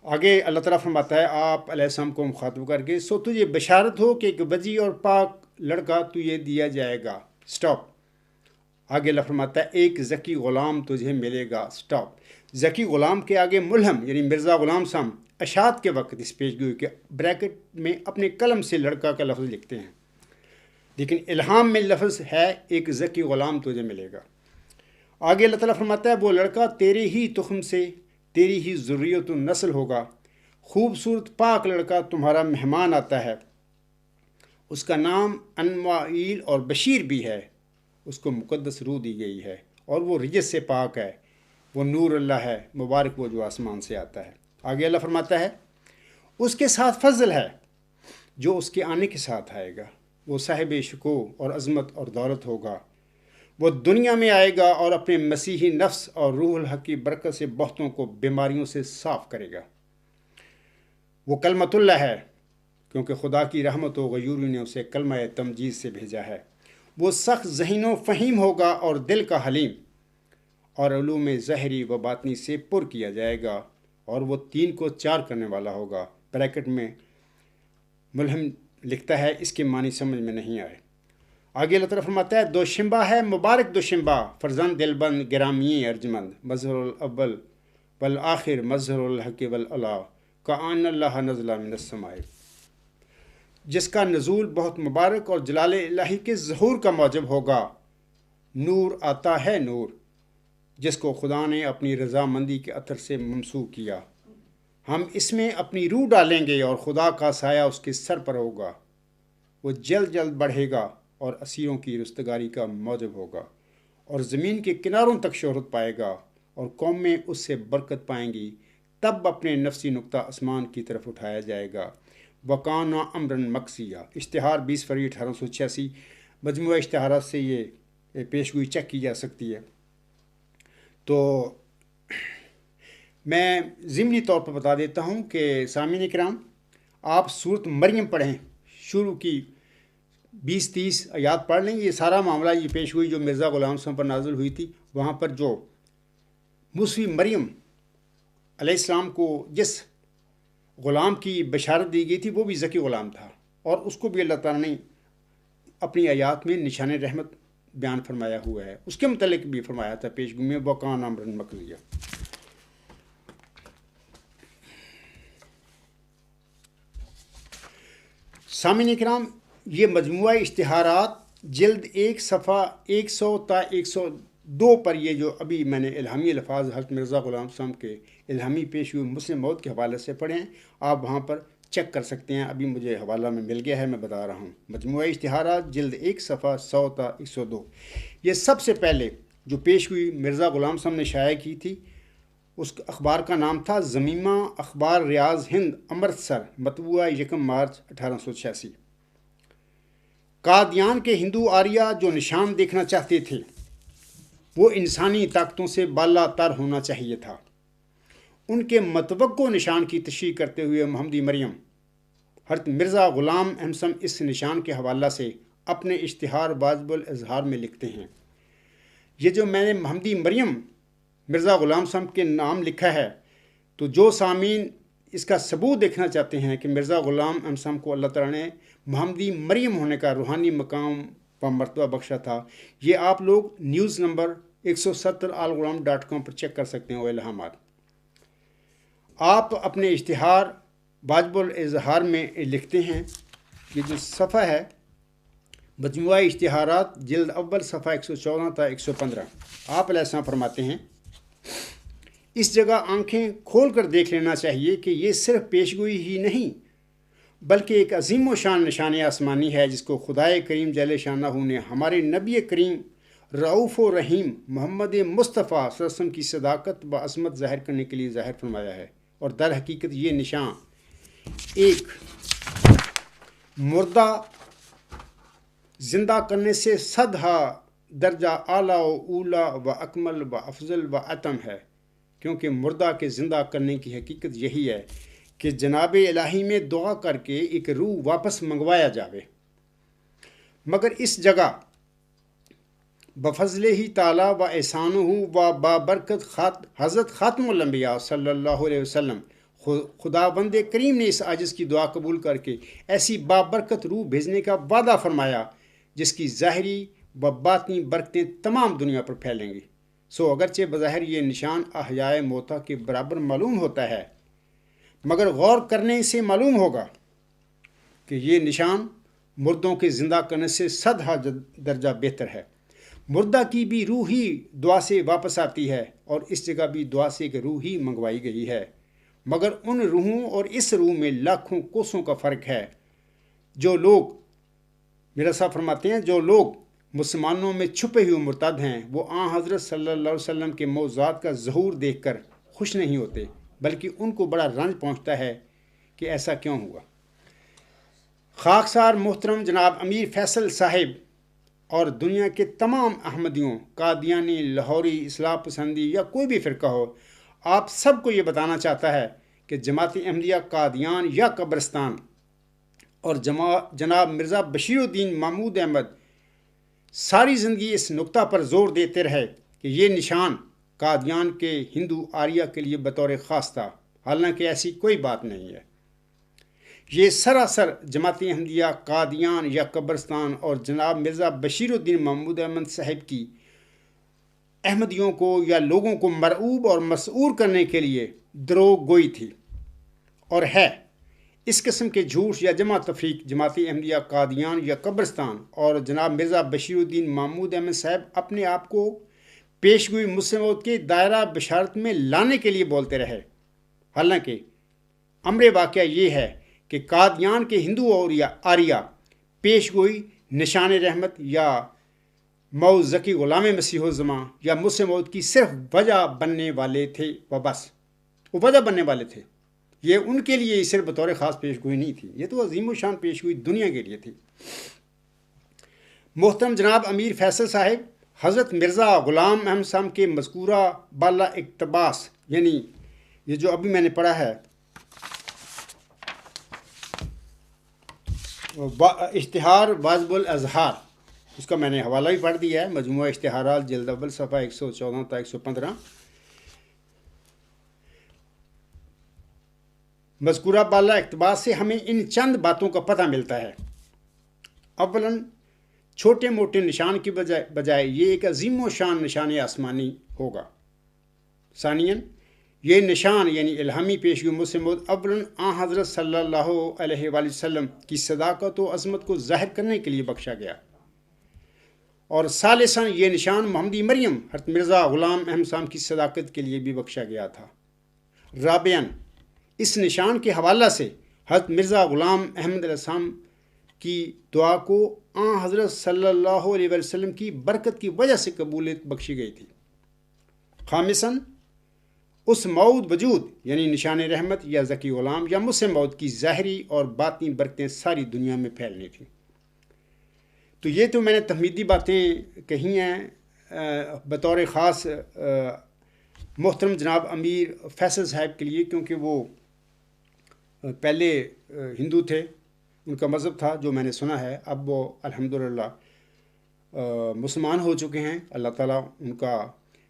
آگے اللہ تعالیٰ فرماتا ہے آپ علیہ السلام کو مخاطب کر کے، سو تجھے بشارت ہو کہ ایک وجی اور پاک لڑکا تجھے دیا جائے گا۔ سٹاپ۔ آگے اللہ فرماتا ہے ایک ذکی غلام تجھے ملے گا۔ سٹاپ۔ ذکی غلام کے آگے ملہم یعنی مرزا غلام صاحب اشاعت کے وقت اس پیشگوئی کے بریکٹ میں اپنے قلم سے لڑکا کا لفظ لکھتے ہیں، لیکن الہام میں لفظ ہے ایک ذکی غلام تجھے ملے گا۔ آگے اللہ تعالیٰ فرماتا ہے وہ لڑکا تیرے ہی تخم سے تیری ہی ذریت و نسل ہوگا، خوبصورت پاک لڑکا تمہارا مہمان آتا ہے، اس کا نام انمائیل اور بشیر بھی ہے، اس کو مقدس روح دی گئی ہے، اور وہ رجس سے پاک ہے، وہ نور اللہ ہے، مبارک وہ جو آسمان سے آتا ہے۔ آگے اللہ فرماتا ہے اس کے ساتھ فضل ہے جو اس کے آنے کے ساتھ آئے گا، وہ صاحب شکوہ اور عظمت اور دولت ہوگا، وہ دنیا میں آئے گا اور اپنے مسیحی نفس اور روح الحق کی برکت سے بہتوں کو بیماریوں سے صاف کرے گا۔ وہ کلمت اللہ ہے کیونکہ خدا کی رحمت و غیوری نے اسے کلمہ تمجید سے بھیجا ہے۔ وہ سخت ذہین و فہیم ہوگا اور دل کا حلیم، اور علوم ظاہری و باطنی سے پر کیا جائے گا، اور وہ 3 کو 4 کرنے والا ہوگا۔ بریکٹ میں ملہم لکھتا ہے اس کے معنی سمجھ میں نہیں آئے۔ آگے اللہ تعالیٰ فرماتا ہے دوشنبہ ہے مبارک دوشنبہ، فرزند دلبند گرامی ارجمند، مظہر الاول والآخر مظہر الحق والعلا کأن اللہ نزل من السماء، جس کا نزول بہت مبارک اور جلال الہی کے ظہور کا موجب ہوگا۔ نور آتا ہے نور، جس کو خدا نے اپنی رضامندی کے عطر سے ممسوح کیا، ہم اس میں اپنی روح ڈالیں گے اور خدا کا سایہ اس کے سر پر ہوگا، وہ جلد جلد بڑھے گا اور اسیروں کی رستگاری کا موجب ہوگا، اور زمین کے کناروں تک شہرت پائے گا، اور قومیں اس سے برکت پائیں گی، تب اپنے نفسی نقطہ آسمان کی طرف اٹھایا جائے گا۔ وکانا امرن مقصیہ، اشتہار 20 فروری 1886، مجموعہ اشتہارات سے یہ پیشگوئی چیک کی جا سکتی ہے۔ تو میں ضمنی طور پر بتا دیتا ہوں کہ سامعین کرام آپ سورۃ مریم پڑھیں، شروع کی 20-30 آیات پڑھ لیں، یہ سارا معاملہ یہ پیشگوئی جو مرزا غلام صاحب پر نازل ہوئی تھی، وہاں پر جو موسوی مریم علیہ السلام کو جس غلام کی بشارت دی گئی تھی وہ بھی ذکی غلام تھا، اور اس کو بھی اللہ تعالیٰ نے اپنی آیات میں نشان رحمت بیان فرمایا ہوا ہے. اس کے متعلق بھی فرمایا تھا پیش گوئی میں وَكَانَ أَمْرًا مَقْضِيًّا. سامعین کرام، یہ مجموعہ اشتہارات جلد 1 صفحہ 100 تا 102 پر یہ جو ابھی میں نے الہامی الفاظ حضرت مرزا غلام صاحب کے الہامی پیش ہوئے مسلم موت کے حوالے سے پڑھیں، آپ وہاں پر چیک کر سکتے ہیں. ابھی مجھے حوالہ میں مل گیا ہے، میں بتا رہا ہوں. مجموعہ اشتہارات جلد 1 صفحہ 100 تا 102. یہ سب سے پہلے جو پیش ہوئی مرزا غلام صاحب نے شائع کی تھی، اس اخبار کا نام تھا زمیمہ اخبار ریاض ہند امرتسر، مطبوعہ 1 مارچ 1886. قادیان کے ہندو آریہ جو نشان دیکھنا چاہتے تھے وہ انسانی طاقتوں سے بالا تر ہونا چاہیے تھا. ان کے متوقع نشان کی تشریح کرتے ہوئے محمدی مریم حضرت مرزا غلام احمد اس نشان کے حوالہ سے اپنے اشتہار واجب الاظہار میں لکھتے ہیں. یہ جو میں نے محمدی مریم مرزا غلام صاحب کے نام لکھا ہے، تو جو سامعین اس کا ثبوت دیکھنا چاہتے ہیں کہ مرزا غلام احمد صاحب کو اللہ تعالیٰ نے محمدی مریم ہونے کا روحانی مقام و مرتبہ بخشا تھا، یہ آپ لوگ نیوز نمبر 170 alغلام.com پر چیک کر سکتے ہیں. وہ الہامات آپ اپنے اشتہار واجب الاظہار میں لکھتے ہیں. یہ جو صفحہ ہے مجموعہ اشتہارات جلد اول صفحہ 114 تا 115، آپ علیہ السلام فرماتے ہیں اس جگہ آنکھیں کھول کر دیکھ لینا چاہیے کہ یہ صرف پیشگوئی ہی نہیں بلکہ ایک عظیم و شان نشان آسمانی ہے جس کو خدائے کریم جل شانہ نے ہمارے نبی کریم رعوف و رحیم محمد مصطفیٰ صلی اللہ علیہ وسلم کی صداقت و عظمت ظاہر کرنے کے لیے ظاہر فرمایا ہے. اور در حقیقت یہ نشان ایک مردہ زندہ کرنے سے 100 درجہ اعلیٰ و اولا و اکمل و افضل و اتم ہے، کیونکہ مردہ کے زندہ کرنے کی حقیقت یہی ہے کہ جناب الہی میں دعا کر کے ایک روح واپس منگوایا جاوے. مگر اس جگہ بفضل ہی تعالیٰ و احسانہ و بابرکت حضرت خاتم الانبیاء صلی اللہ علیہ وسلم خدا بند کریم نے اس عاجز کی دعا قبول کر کے ایسی بابرکت روح بھیجنے کا وعدہ فرمایا جس کی ظاہری و باطنی برکتیں تمام دنیا پر پھیلیں گی. سو اگرچہ بظاہر یہ نشان احیاء موتا کے برابر معلوم ہوتا ہے، مگر غور کرنے سے معلوم ہوگا کہ یہ نشان مردوں کے زندہ کرنے سے 100 درجہ بہتر ہے. مردہ کی بھی روح ہی دعا سے واپس آتی ہے، اور اس جگہ بھی دعا سے ایک روح ہی منگوائی گئی ہے. مگر ان روحوں اور اس روح میں لاکھوں کوسوں کا فرق ہے. جو لوگ میرا صاحب فرماتے ہیں جو لوگ مسلمانوں میں چھپے ہوئے مرتد ہیں وہ آن حضرت صلی اللہ علیہ وسلم کے معجزات کا ظہور دیکھ کر خوش نہیں ہوتے، بلکہ ان کو بڑا رنج پہنچتا ہے کہ ایسا کیوں ہوا. خاکسار محترم جناب امیر فیصل صاحب اور دنیا کے تمام احمدیوں، قادیانی، لاہوری، اصلاح پسندی یا کوئی بھی فرقہ ہو، آپ سب کو یہ بتانا چاہتا ہے کہ جماعت احمدیہ قادیان یا قبرستان اور جناب مرزا بشیر الدین محمود احمد ساری زندگی اس نقطہ پر زور دیتے رہے کہ یہ نشان قادیان کے ہندو آریہ کے لیے بطور خاص تھا، حالانکہ ایسی کوئی بات نہیں ہے. یہ سراسر جماعت احمدیہ قادیان یا قبرستان اور جناب مرزا بشیر الدین محمود احمد صاحب کی احمدیوں کو یا لوگوں کو مرعوب اور مسعور کرنے کے لیے دروغ گوئی تھی اور ہے. اس قسم کے جھوٹ یا جمع تفریق جماعت احمدیہ قادیان یا قبرستان اور جناب مرزا بشیر الدین محمود احمد صاحب اپنے آپ کو پیش گوئی مسلموت کے دائرہ بشارت میں لانے کے لیے بولتے رہے. حالانکہ امر واقعہ یہ ہے کہ قادیان کے ہندو اور یا آریہ پیش گوئی نشان رحمت یا موعظ ذکی غلام مسیح الزمان یا مسلموت کی صرف وجہ بننے والے تھے و بس. وہ وجہ بننے والے تھے، یہ ان کے لیے صرف بطور خاص پیش گوئی نہیں تھی، یہ تو عظیم و شان پیش گوئی دنیا کے لیے تھی. محترم جناب امیر فیصل صاحب حضرت مرزا غلام احمد صاحب کے مذکورہ بالا اقتباس، یعنی یہ جو ابھی میں نے پڑھا ہے اشتہار واجب الاظہار، اس کا میں نے حوالہ بھی پڑھ دیا ہے، مجموعہ اشتہارات جلد اول صفحہ 114 تا 115. مذکورہ بالا اقتباس سے ہمیں ان چند باتوں کا پتہ ملتا ہے۔ اولاً چھوٹے موٹے نشان کی بجائے یہ ایک عظیم و شان نشان آسمانی ہوگا۔ ثانیاً یہ نشان یعنی الہامی پیشگی مسلم موعود اولاً حضرت صلی اللہ علیہ وآلہ وسلم کی صداقت و عظمت کو ظاہر کرنے کے لیے بخشا گیا، اور ثالثاً یہ نشان محمدی مریم حضرت مرزا غلام احمد صاحب کی صداقت کے لیے بھی بخشا گیا تھا۔ رابعاً اس نشان کے حوالہ سے حضرت مرزا غلام احمد علیہ السلام کی دعا کو حضرت صلی اللہ علیہ وسلم کی برکت کی وجہ سے قبولیت بخشی گئی تھی۔ خامساً اس موعود وجود یعنی نشان رحمت یا ذکی غلام یا مسلم موعود کی ظاہری اور باطنی برکتیں ساری دنیا میں پھیلنی تھیں۔ تو یہ تو میں نے تحمیدی باتیں کہی ہیں بطور خاص محترم جناب امیر فیصل صاحب کے لیے، کیونکہ وہ پہلے ہندو تھے، ان کا مذہب تھا جو میں نے سنا ہے، اب وہ الحمدللہ مسلمان ہو چکے ہیں۔ اللہ تعالیٰ ان کا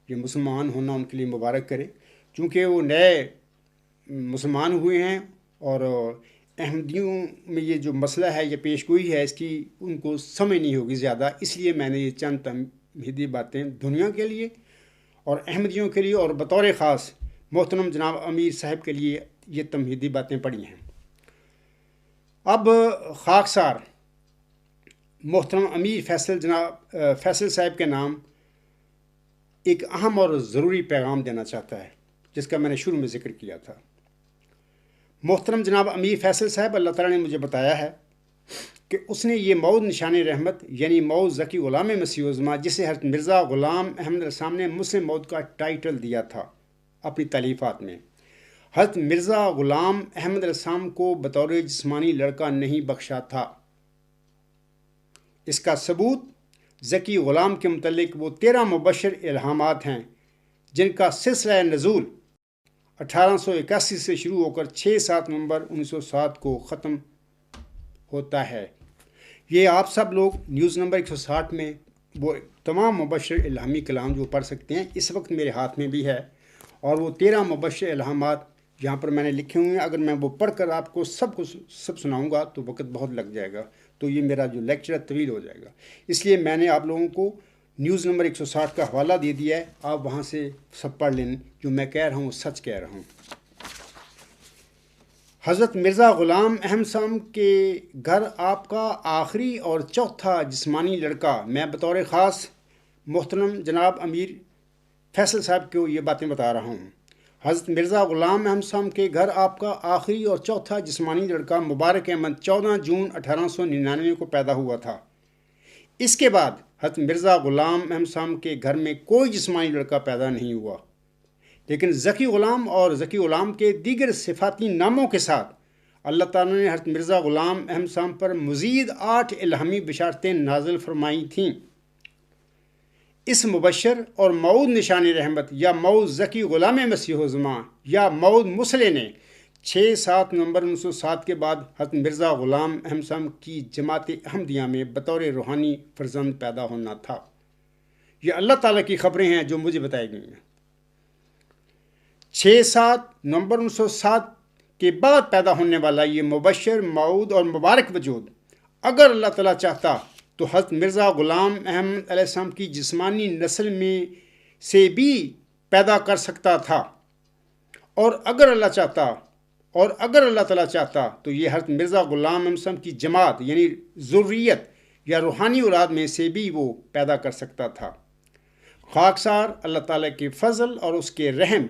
یہ مسلمان ہونا ان کے لیے مبارک کرے، چونکہ وہ نئے مسلمان ہوئے ہیں اور احمدیوں میں یہ جو مسئلہ ہے یہ پیش گوئی ہے اس کی ان کو سمجھ نہیں ہوگی زیادہ، اس لیے میں نے یہ چند تمہیدی باتیں دنیا کے لیے اور احمدیوں کے لیے اور بطور خاص محترم جناب امیر صاحب کے لیے یہ تمہیدی باتیں پڑھی ہیں۔ اب خاکسار محترم امیر فیصل صاحب کے نام ایک اہم اور ضروری پیغام دینا چاہتا ہے، جس کا میں نے شروع میں ذکر کیا تھا۔ محترم جناب امیر فیصل صاحب، اللہ تعالیٰ نے مجھے بتایا ہے کہ اس نے یہ موعود نشان رحمت یعنی موعود ذکی غلام مسیح الزما، جسے حضرت مرزا غلام احمد علیہ السلام نے مسلم موعود کا ٹائٹل دیا تھا اپنی تالیفات میں، حضرت مرزا غلام احمد علیہ السلام کو بطور جسمانی لڑکا نہیں بخشا تھا۔ اس کا ثبوت ذکی غلام کے متعلق وہ 13 مبشر الہامات ہیں جن کا سلسلہ نزول 1881 سے شروع ہو کر 6-7 نومبر 1907 کو ختم ہوتا ہے۔ یہ آپ سب لوگ نیوز نمبر 160 میں وہ تمام مبشر الہامی کلام جو پڑھ سکتے ہیں، اس وقت میرے ہاتھ میں بھی ہے، اور وہ 13 مبشر الہامات یہاں پر میں نے لکھے ہوئے ہیں۔ اگر میں وہ پڑھ کر آپ کو سب سناؤں گا تو وقت بہت لگ جائے گا، تو یہ میرا جو لیکچر طویل ہو جائے گا، اس لیے میں نے آپ لوگوں کو نیوز نمبر 160 کا حوالہ دے دیا ہے، آپ وہاں سے سب پڑھ لیں، جو میں کہہ رہا ہوں سچ کہہ رہا ہوں۔ حضرت مرزا غلام احمد صاحب کے گھر آپ کا آخری اور چوتھا جسمانی لڑکا، میں بطور خاص محترم جناب امیر فیصل صاحب کو یہ باتیں بتا رہا ہوں۔ حضرت مرزا غلام احمد صاحب کے گھر آپ کا آخری اور چوتھا جسمانی لڑکا مبارک احمد 14 جون 1899 کو پیدا ہوا تھا۔ اس کے بعد حضرت مرزا غلام احمد صاحب کے گھر میں کوئی جسمانی لڑکا پیدا نہیں ہوا، لیکن ذکی غلام اور ذکی غلام کے دیگر صفاتی ناموں کے ساتھ اللہ تعالیٰ نے حضرت مرزا غلام احمد صاحب پر مزید 8 الہامی بشارتیں نازل فرمائی تھیں۔ اس مبشر اور موعود نشان رحمت یا موعود ذکی غلام مسیح الزما یا موعود مسلح نے 6-7 نومبر 1907 کے بعد حضرت مرزا غلام احمد صاحب کی جماعت احمدیہ میں بطور روحانی فرزند پیدا ہونا تھا۔ یہ اللہ تعالیٰ کی خبریں ہیں جو مجھے بتائی گئی ہیں۔ 6-7 نومبر 1907 کے بعد پیدا ہونے والا یہ مبشر، موعود اور مبارک وجود اگر اللہ تعالیٰ چاہتا تو حضرت مرزا غلام احمد علیہ السلام کی جسمانی نسل میں سے بھی پیدا کر سکتا تھا، اور اگر اللہ تعالیٰ چاہتا تو یہ حضرت مرزا غلام احمد صاحب کی جماعت یعنی ذریت یا روحانی اولاد میں سے بھی وہ پیدا کر سکتا تھا۔ خاکسار اللہ تعالیٰ کے فضل اور اس کے رحم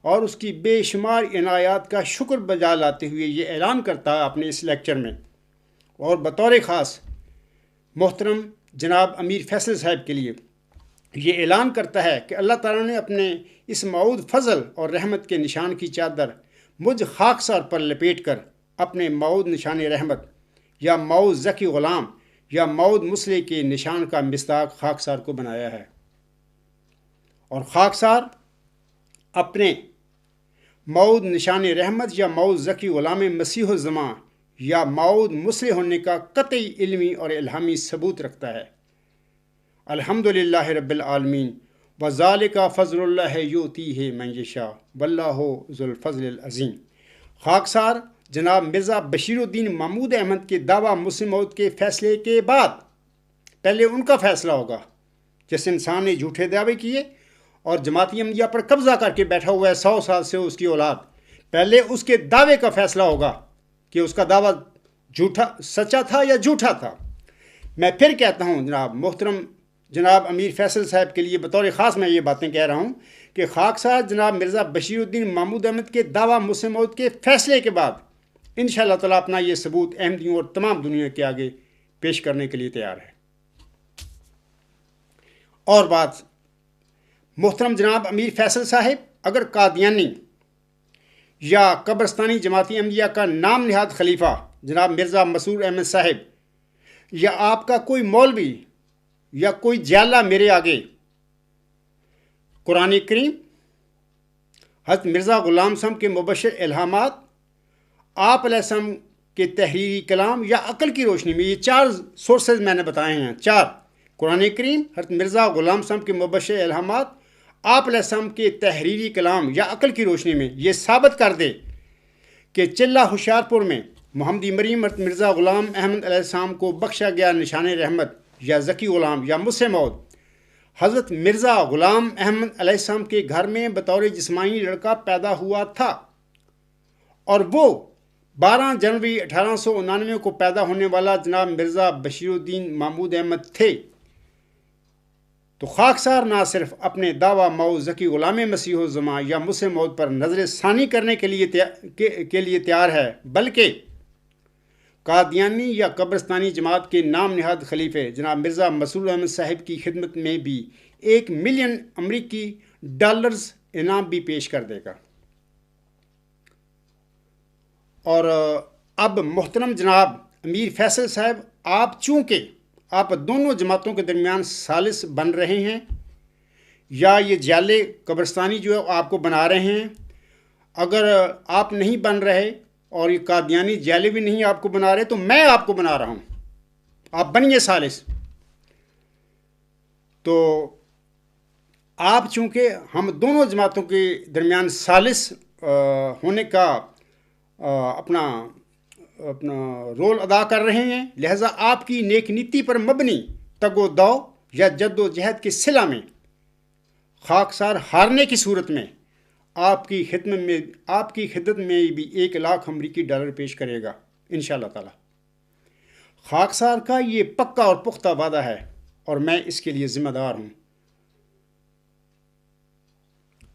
اور اس کی بے شمار عنایات کا شکر بجا لاتے ہوئے یہ اعلان کرتا ہے اپنے اس لیکچر میں، اور بطور خاص محترم جناب امیر فیصل صاحب کے لیے یہ اعلان کرتا ہے کہ اللہ تعالیٰ نے اپنے اس موعود فضل اور رحمت کے نشان کی چادر مجھ خاکسار پر لپیٹ کر اپنے موعود نشان رحمت یا موعود ذکی غلام یا موعود مسلح کے نشان کا مصداق خاکسار کو بنایا ہے، اور خاکسار اپنے موعود نشان رحمت یا موعود ذکی غلام مسیح الزما یا موعود مسلح ہونے کا قطعی علمی اور الہامی ثبوت رکھتا ہے۔ الحمدللہ رب العالمین وذالک فضل اللہ یؤتیہ من یشاء واللہ ذو الفضل العظیم۔ خاکسار جناب مرزا بشیر الدین محمود احمد کے دعویٰ مسلم موعود کے فیصلے کے بعد پہلے ان کا فیصلہ ہوگا. جس انسان نے جھوٹے دعوے کیے اور جماعتی احمدیہ پر قبضہ کر کے بیٹھا ہوا ہے 100 سال سے اس کی اولاد، پہلے اس کے دعوے کا فیصلہ ہوگا کہ اس کا دعویٰ سچا تھا یا جھوٹا تھا. میں پھر کہتا ہوں جناب محترم جناب امیر فیصل صاحب کے لیے بطور خاص میں یہ باتیں کہہ رہا ہوں کہ خاکسار جناب مرزا بشیر الدین محمود احمد کے دعویٰ مسلم موعود کے فیصلے کے بعد انشاءاللہ تعالیٰ اپنا یہ ثبوت احمدیوں اور تمام دنیا کے آگے پیش کرنے کے لیے تیار ہے. اور بات محترم جناب امیر فیصل صاحب، اگر قادیانی یا قبرستانی جماعتی احمدیہ کا نام نہاد خلیفہ جناب مرزا مسرور احمد صاحب یا آپ کا کوئی مولوی یا کوئی جالہ میرے آگے قرآن کریم، حضرت مرزا غلام صاحب کے مبشر الہامات، آپ علیہ السلام کے تحریری کلام یا عقل کی روشنی میں، یہ 4 سورسز میں نے بتائے ہیں، 4 قرآن کریم، حضرت مرزا غلام صاحب کے مبشر الہامات، آپ علیہ السلام کے تحریری کلام یا عقل کی روشنی میں یہ ثابت کر دے کہ چلہ ہوشیارپور میں محمدی مریم حضرت مرزا غلام احمد علیہ السلام کو بخشا گیا نشان رحمت یا ذکی غلام یا مسلم موعود حضرت مرزا غلام احمد علیہ السلام کے گھر میں بطور جسمانی لڑکا پیدا ہوا تھا، اور وہ 12 جنوری 1899 کو پیدا ہونے والا جناب مرزا بشیر الدین محمود احمد تھے، تو خاکسار نہ صرف اپنے دعویٰ مئو ذکی غلام مسیح الزماں یا مسلم موعود پر نظر ثانی کرنے کے لیے تیار ہے، بلکہ قادیانی یا قبرستانی جماعت کے نام نہاد خلیفے جناب مرزا مسرور احمد صاحب کی خدمت میں بھی 1 ملین امریکی ڈالرز انعام بھی پیش کر دے گا. اور اب محترم جناب امیر فیصل صاحب، آپ چونکہ آپ دونوں جماعتوں کے درمیان ثالث بن رہے ہیں، یا یہ جالے قبرستانی جو ہے آپ کو بنا رہے ہیں، اگر آپ نہیں بن رہے اور یہ قادیانی جالے بھی نہیں آپ کو بنا رہے، تو میں آپ کو بنا رہا ہوں، آپ بنیے ثالث. تو آپ چونکہ ہم دونوں جماعتوں کے درمیان ثالث ہونے کا اپنا رول ادا کر رہے ہیں، لہٰذا آپ کی نیک نیتی پر مبنی تگ و دو یا جد و جہد کے صلہ میں خاکسار ہارنے کی صورت میں آپ کی خدمت میں بھی 1 لاکھ امریکی ڈالر پیش کرے گا انشاءاللہ تعالی. خاکسار کا یہ پکا اور پختہ وعدہ ہے اور میں اس کے لیے ذمہ دار ہوں،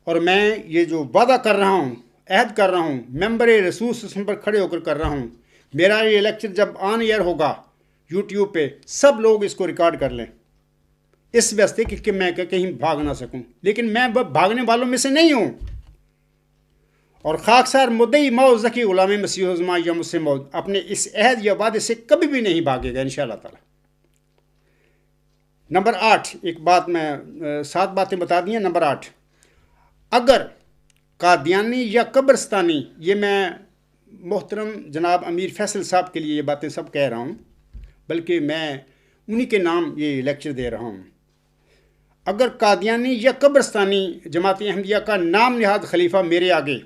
اور میں یہ جو وعدہ کر رہا ہوں، عہد کر رہا ہوں، ممبر رسول صلی اللہ علیہ وسلم پر کھڑے ہو کر رہا ہوں. میرا یہ لیکچر جب آن ایئر ہوگا یوٹیوب پہ، سب لوگ اس کو ریکارڈ کر لیں، اس واسطے کہ میں کہیں بھاگ نہ سکوں، لیکن میں بھاگنے والوں میں سے نہیں ہوں. اور خاکسار مدعی مئو ذکی غلام مسیح الزماں یا مسلم موعود اپنے اس عہد یا وعدے سے کبھی بھی نہیں بھاگے گا انشاءاللہ تعالی. نمبر 8، ایک بات میں 7 باتیں بتا دی ہیں. نمبر 8، اگر قادیانی یا قبرستانی، یہ میں محترم جناب امیر فیصل صاحب کے لیے یہ باتیں سب کہہ رہا ہوں، بلکہ میں انہی کے نام یہ لیکچر دے رہا ہوں، اگر قادیانی یا قبرستانی جماعت احمدیہ کا نام نہاد خلیفہ میرے آگے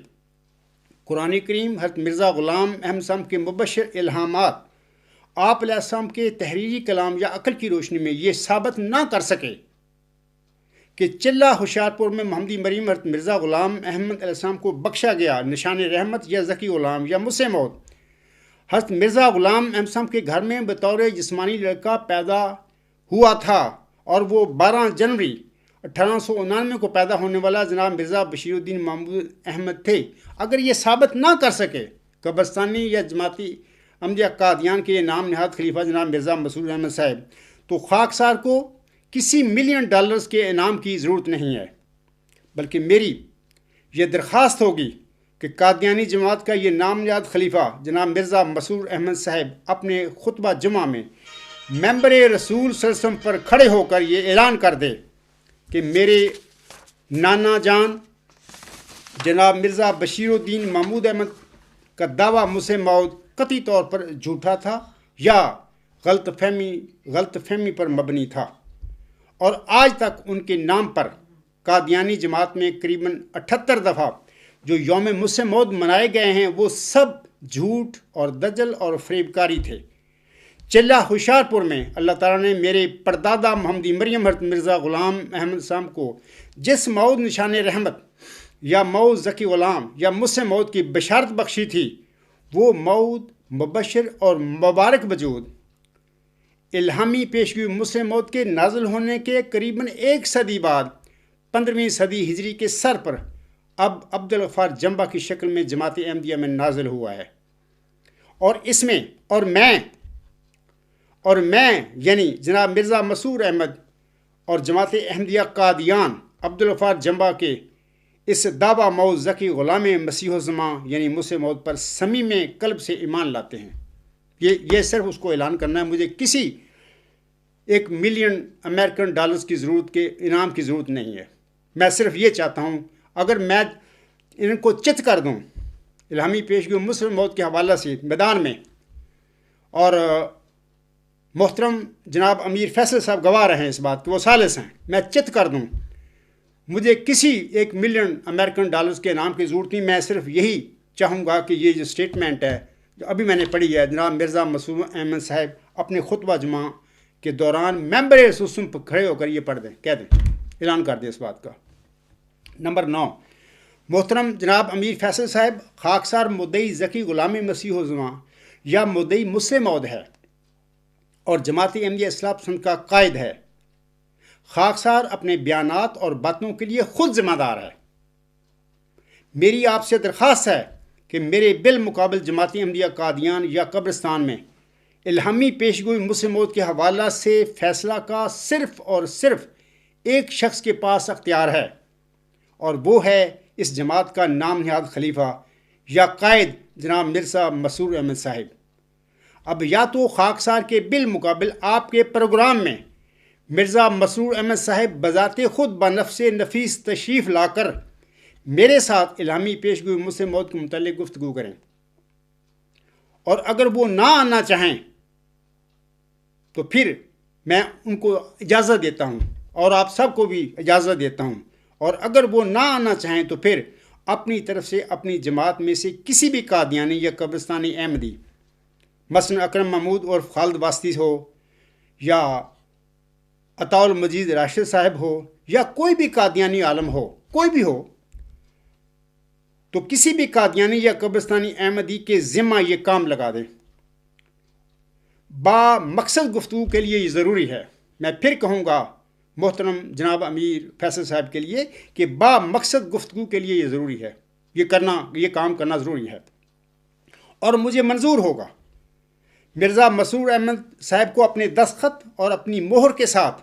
قرآن کریم، حضرت مرزا غلام احمد صاحب کے مبشر الہامات، آپ علیہ السلام کے تحریری کلام یا عقل کی روشنی میں یہ ثابت نہ کر سکے کہ چلہ ہوشیارپور میں محمدی مریم حضرت مرزا غلام احمد علیہ السلام کو بخشا گیا نشان رحمت یا ذکی غلام یا مسلم موعود حضرت مرزا غلام احمد صاحب کے گھر میں بطور جسمانی لڑکا پیدا ہوا تھا، اور وہ 12 جنوری 1899 کو پیدا ہونے والا جناب مرزا بشیر الدین محمود احمد تھے، اگر یہ ثابت نہ کر سکے قبرستانی یا جماعتی احمدیہ قادیان کے نام نہاد خلیفہ جناب مرزا مسرور احمد صاحب، تو خاکسار کو کسی ملین ڈالرز کے انعام کی ضرورت نہیں ہے، بلکہ میری یہ درخواست ہوگی کہ قادیانی جماعت کا یہ نام نہاد خلیفہ جناب مرزا مسرور احمد صاحب اپنے خطبہ جمعہ میں ممبر رسول صلی اللہ علیہ وسلم پر کھڑے ہو کر یہ اعلان کر دے کہ میرے نانا جان جناب مرزا بشیر الدین محمود احمد کا دعویٰ مسلم موعود قطعی طور پر جھوٹا تھا یا غلط فہمی پر مبنی تھا، اور آج تک ان کے نام پر قادیانی جماعت میں قریباً 78 دفعہ جو یوم مسلم موعود منائے گئے ہیں وہ سب جھوٹ اور دجل اور فریب کاری تھے۔ چلہ ہوشیار پور میں اللہ تعالیٰ نے میرے پردادا محمدی مریم حضرت مرزا غلام احمد صاحب کو جس موعود نشان رحمت یا موعود ذکی غلام یا مسلم موعود کی بشارت بخشی تھی، وہ موعود مبشر اور مبارک وجود الہامی پیشگوئی مسلم موعود کے نازل ہونے کے قریباً 1 صدی بعد 15ویں صدی ہجری کے سر پر اب عبدالغفار جمبا کی شکل میں جماعت احمدیہ میں نازل ہوا ہے۔ اور اس میں اور میں یعنی جناب مرزا مسرور احمد اور جماعت احمدیہ قادیان عبدالغفار جمبا کے اس دعویٰ موعود ذکی غلام مسیح الزمان یعنی مسلم موعود پر صمیم قلب سے ایمان لاتے ہیں۔ یہ صرف اس کو اعلان کرنا ہے، مجھے کسی $1 ملین امریکن ڈالرز کی ضرورت کے انعام کی ضرورت نہیں ہے۔ میں صرف یہ چاہتا ہوں اگر میں ان کو چت کر دوں الہامی پیشگوئی مسلم موعود کے حوالہ سے میدان میں، اور محترم جناب امیر فیصل صاحب گواہ رہے ہیں اس بات کہ وہ ثالث ہیں، میں چت کر دوں، مجھے کسی $1 ملین امریکن ڈالرز کے انعام کی ضرورت نہیں۔ میں صرف یہی چاہوں گا کہ یہ جو سٹیٹمنٹ ہے جو ابھی میں نے پڑھی ہے، جناب مرزا مسرور احمد صاحب اپنے خطبہ جمعہ کے دوران ممبر رسوم پر کھڑے ہو کر یہ پڑھ دیں، کہہ دیں، اعلان کر دیں اس بات کا۔ نمبر 9، محترم جناب امیر فیصل صاحب خاکسار مدعی ذکی غلام مسیح الزمان یا مدعی مسلم موعود ہے اور جماعت احمدیہ اصلاح پسند کا قائد ہے۔ خاکسار اپنے بیانات اور باتوں کے لیے خود ذمہ دار ہے۔ میری آپ سے درخواست ہے کہ میرے بالمقابل جماعت احمدیہ قادیان یا قبرستان میں الہامی پیشگوئی مسلم موعود کے حوالہ سے فیصلہ کا صرف اور صرف ایک شخص کے پاس اختیار ہے، اور وہ ہے اس جماعت کا نام نہاد خلیفہ یا قائد جناب مرزا مسرور احمد صاحب۔ اب یا تو خاکسار کے بالمقابل آپ کے پروگرام میں مرزا مسرور احمد صاحب بذات خود بنفس نفیس تشریف لا کر میرے ساتھ الہامی پیشگوئی مسلم موعود کے متعلق گفتگو کریں، اور اگر وہ نہ آنا چاہیں تو پھر میں ان کو اجازت دیتا ہوں اور آپ سب کو بھی اجازت دیتا ہوں، اور اگر وہ نہ آنا چاہیں تو پھر اپنی طرف سے اپنی جماعت میں سے کسی بھی قادیانی یا قبرستانی احمدی، مثلا اکرم محمود اور خالد واسطی ہو یا عطاء المجید راشد صاحب ہو یا کوئی بھی قادیانی عالم ہو، کوئی بھی ہو، تو کسی بھی قادیانی یا قبرستانی احمدی کے ذمہ یہ کام لگا دیں۔ با مقصد گفتگو کے لیے یہ ضروری ہے، میں پھر کہوں گا محترم جناب امیر فیصل صاحب کے لیے کہ با مقصد گفتگو کے لیے یہ ضروری ہے، یہ کام کرنا ضروری ہے، اور مجھے منظور ہوگا مرزا مسرور احمد صاحب کو اپنے دستخط اور اپنی مہر کے ساتھ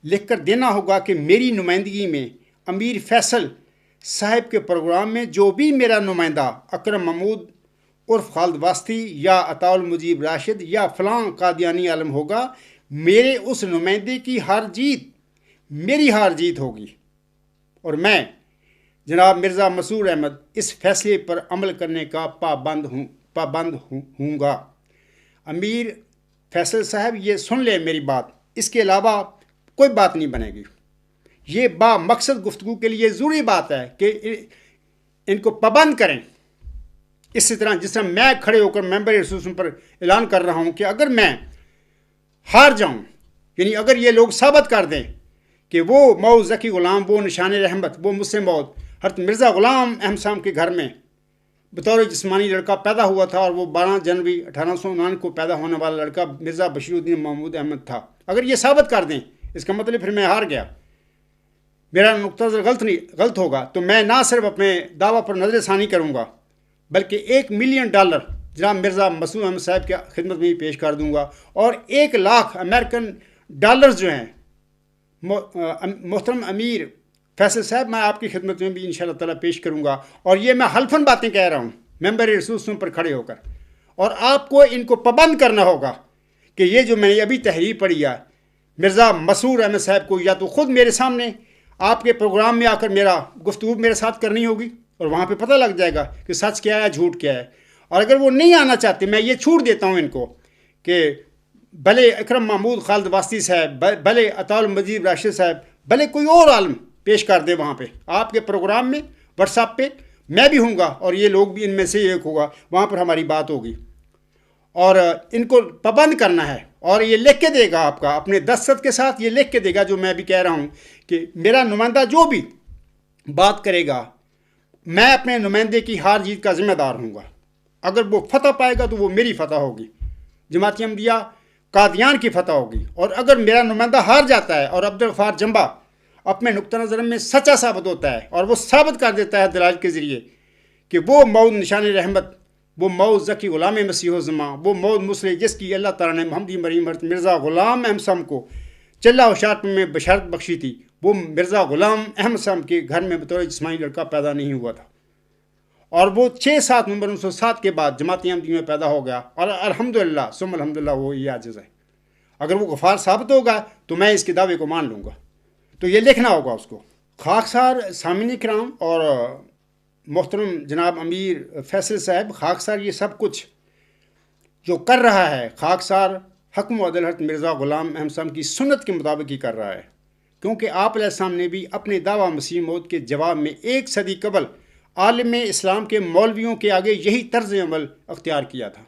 لکھ کر دینا ہوگا کہ میری نمائندگی میں امیر فیصل صاحب کے پروگرام میں جو بھی میرا نمائندہ اکرم محمود عرف خالد واسطی یا عطاء المجید راشد یا فلاں قادیانی عالم ہوگا، میرے اس نمائندے کی ہار جیت میری ہار جیت ہوگی، اور میں جناب مرزا مسرور احمد اس فیصلے پر عمل کرنے کا پابند ہوں گا۔ امیر فیصل صاحب یہ سن لیں میری بات، اس کے علاوہ کوئی بات نہیں بنے گی۔ یہ با مقصد گفتگو کے لیے ضروری بات ہے کہ ان کو پابند کریں، اسی طرح جس طرح میں کھڑے ہو کر ممبر ایسوسیشن پر اعلان کر رہا ہوں کہ اگر میں ہار جاؤں، یعنی اگر یہ لوگ ثابت کر دیں کہ وہ موعود ذکی غلام، وہ نشان رحمت، وہ مسلم موعود حضرت مرزا غلام احمد صاحب کے گھر میں بطور جسمانی لڑکا پیدا ہوا تھا، اور وہ 12 جنوری 1859 کو پیدا ہونے والا لڑکا مرزا بشیر الدین محمود احمد تھا، اگر یہ ثابت کر دیں، اس کا مطلب پھر میں ہار گیا، میرا نقطہ نظر غلط ہوگا، تو میں نہ صرف اپنے دعویٰ پر نظر ثانی کروں گا بلکہ $1 ملین جناب مرزا مسرور احمد صاحب کی خدمت میں بھی پیش کر دوں گا، اور $1 لاکھ امریکن ڈالرز جو ہیں محترم امیر فیصل صاحب میں آپ کی خدمت میں بھی انشاءاللہ تعالیٰ پیش کروں گا، اور یہ میں حلفاً باتیں کہہ رہا ہوں ممبر رسوم پر کھڑے ہو کر، اور آپ کو ان کو پابند کرنا ہوگا کہ یہ جو میں نے ابھی تحریر پڑھی ہے مرزا مسرور احمد صاحب کو یا تو خود میرے سامنے آپ کے پروگرام میں آ کر میرا گفتگو میرے ساتھ کرنی ہوگی، اور وہاں پہ پتہ لگ جائے گا کہ سچ کیا ہے جھوٹ کیا ہے، اور اگر وہ نہیں آنا چاہتے میں یہ چھوٹ دیتا ہوں ان کو کہ بھلے اکرم محمود خالد واسطی صاحب، بھلے عطاء المجید راشد صاحب، بھلے کوئی اور عالم پیش کر دے وہاں پہ آپ کے پروگرام میں واٹس ایپ پہ، میں بھی ہوں گا اور یہ لوگ بھی ان میں سے ایک ہوگا، وہاں پر ہماری بات ہوگی، اور ان کو پابند کرنا ہے۔ اور یہ لکھ کے دے گا آپ کا اپنے دستخط کے ساتھ، یہ لکھ کے دے گا جو میں بھی کہہ رہا ہوں کہ میرا نمائندہ جو بھی بات کرے گا، میں اپنے نمائندے کی ہار جیت کا ذمہ دار ہوں گا۔ اگر وہ فتح پائے گا تو وہ میری فتح ہوگی، جماعت احمدیہ قادیان کی فتح ہوگی۔ اور اگر میرا نمائندہ ہار جاتا ہے اور عبدالغفار جمبا اپنے نقطہ نظر میں سچا ثابت ہوتا ہے اور وہ ثابت کر دیتا ہے دلائل کے ذریعے کہ وہ موعود نشان رحمت، وہ موعود ذکی غلام مسیح الزماں، وہ موعود مسلح جس کی اللہ تعالیٰ نے محمدی مریم حضرت مرزا غلام احمد صاحب کو چلہ ہوشیارپور میں بشارت بخشی تھی، وہ مرزا غلام احمد صاحب کے گھر میں بطور جسمانی لڑکا پیدا نہیں ہوا تھا، اور وہ 6/7 نومبر 1907 کے بعد جماعت احمدیہ میں پیدا ہو گیا، اور الحمدللہ ثم الحمدللہ وہ یہ عاجز ہے۔ اگر وہ غفار ثابت ہوگا تو میں اس کے دعوے کو مان لوں گا، تو یہ لکھنا ہوگا اس کو۔ خاکسار سامعین کرام اور محترم جناب امیر فیصل صاحب، خاکسار یہ سب کچھ جو کر رہا ہے، خاکسار حکم و عدل حضرت مرزا غلام احمد صاحب کی سنت کے مطابق ہی کر رہا ہے، کیونکہ آپ علیہ السلام نے بھی اپنے دعویٰ مسیح موعود کے جواب میں 1 صدی قبل عالم اسلام کے مولویوں کے آگے یہی طرز عمل اختیار کیا تھا۔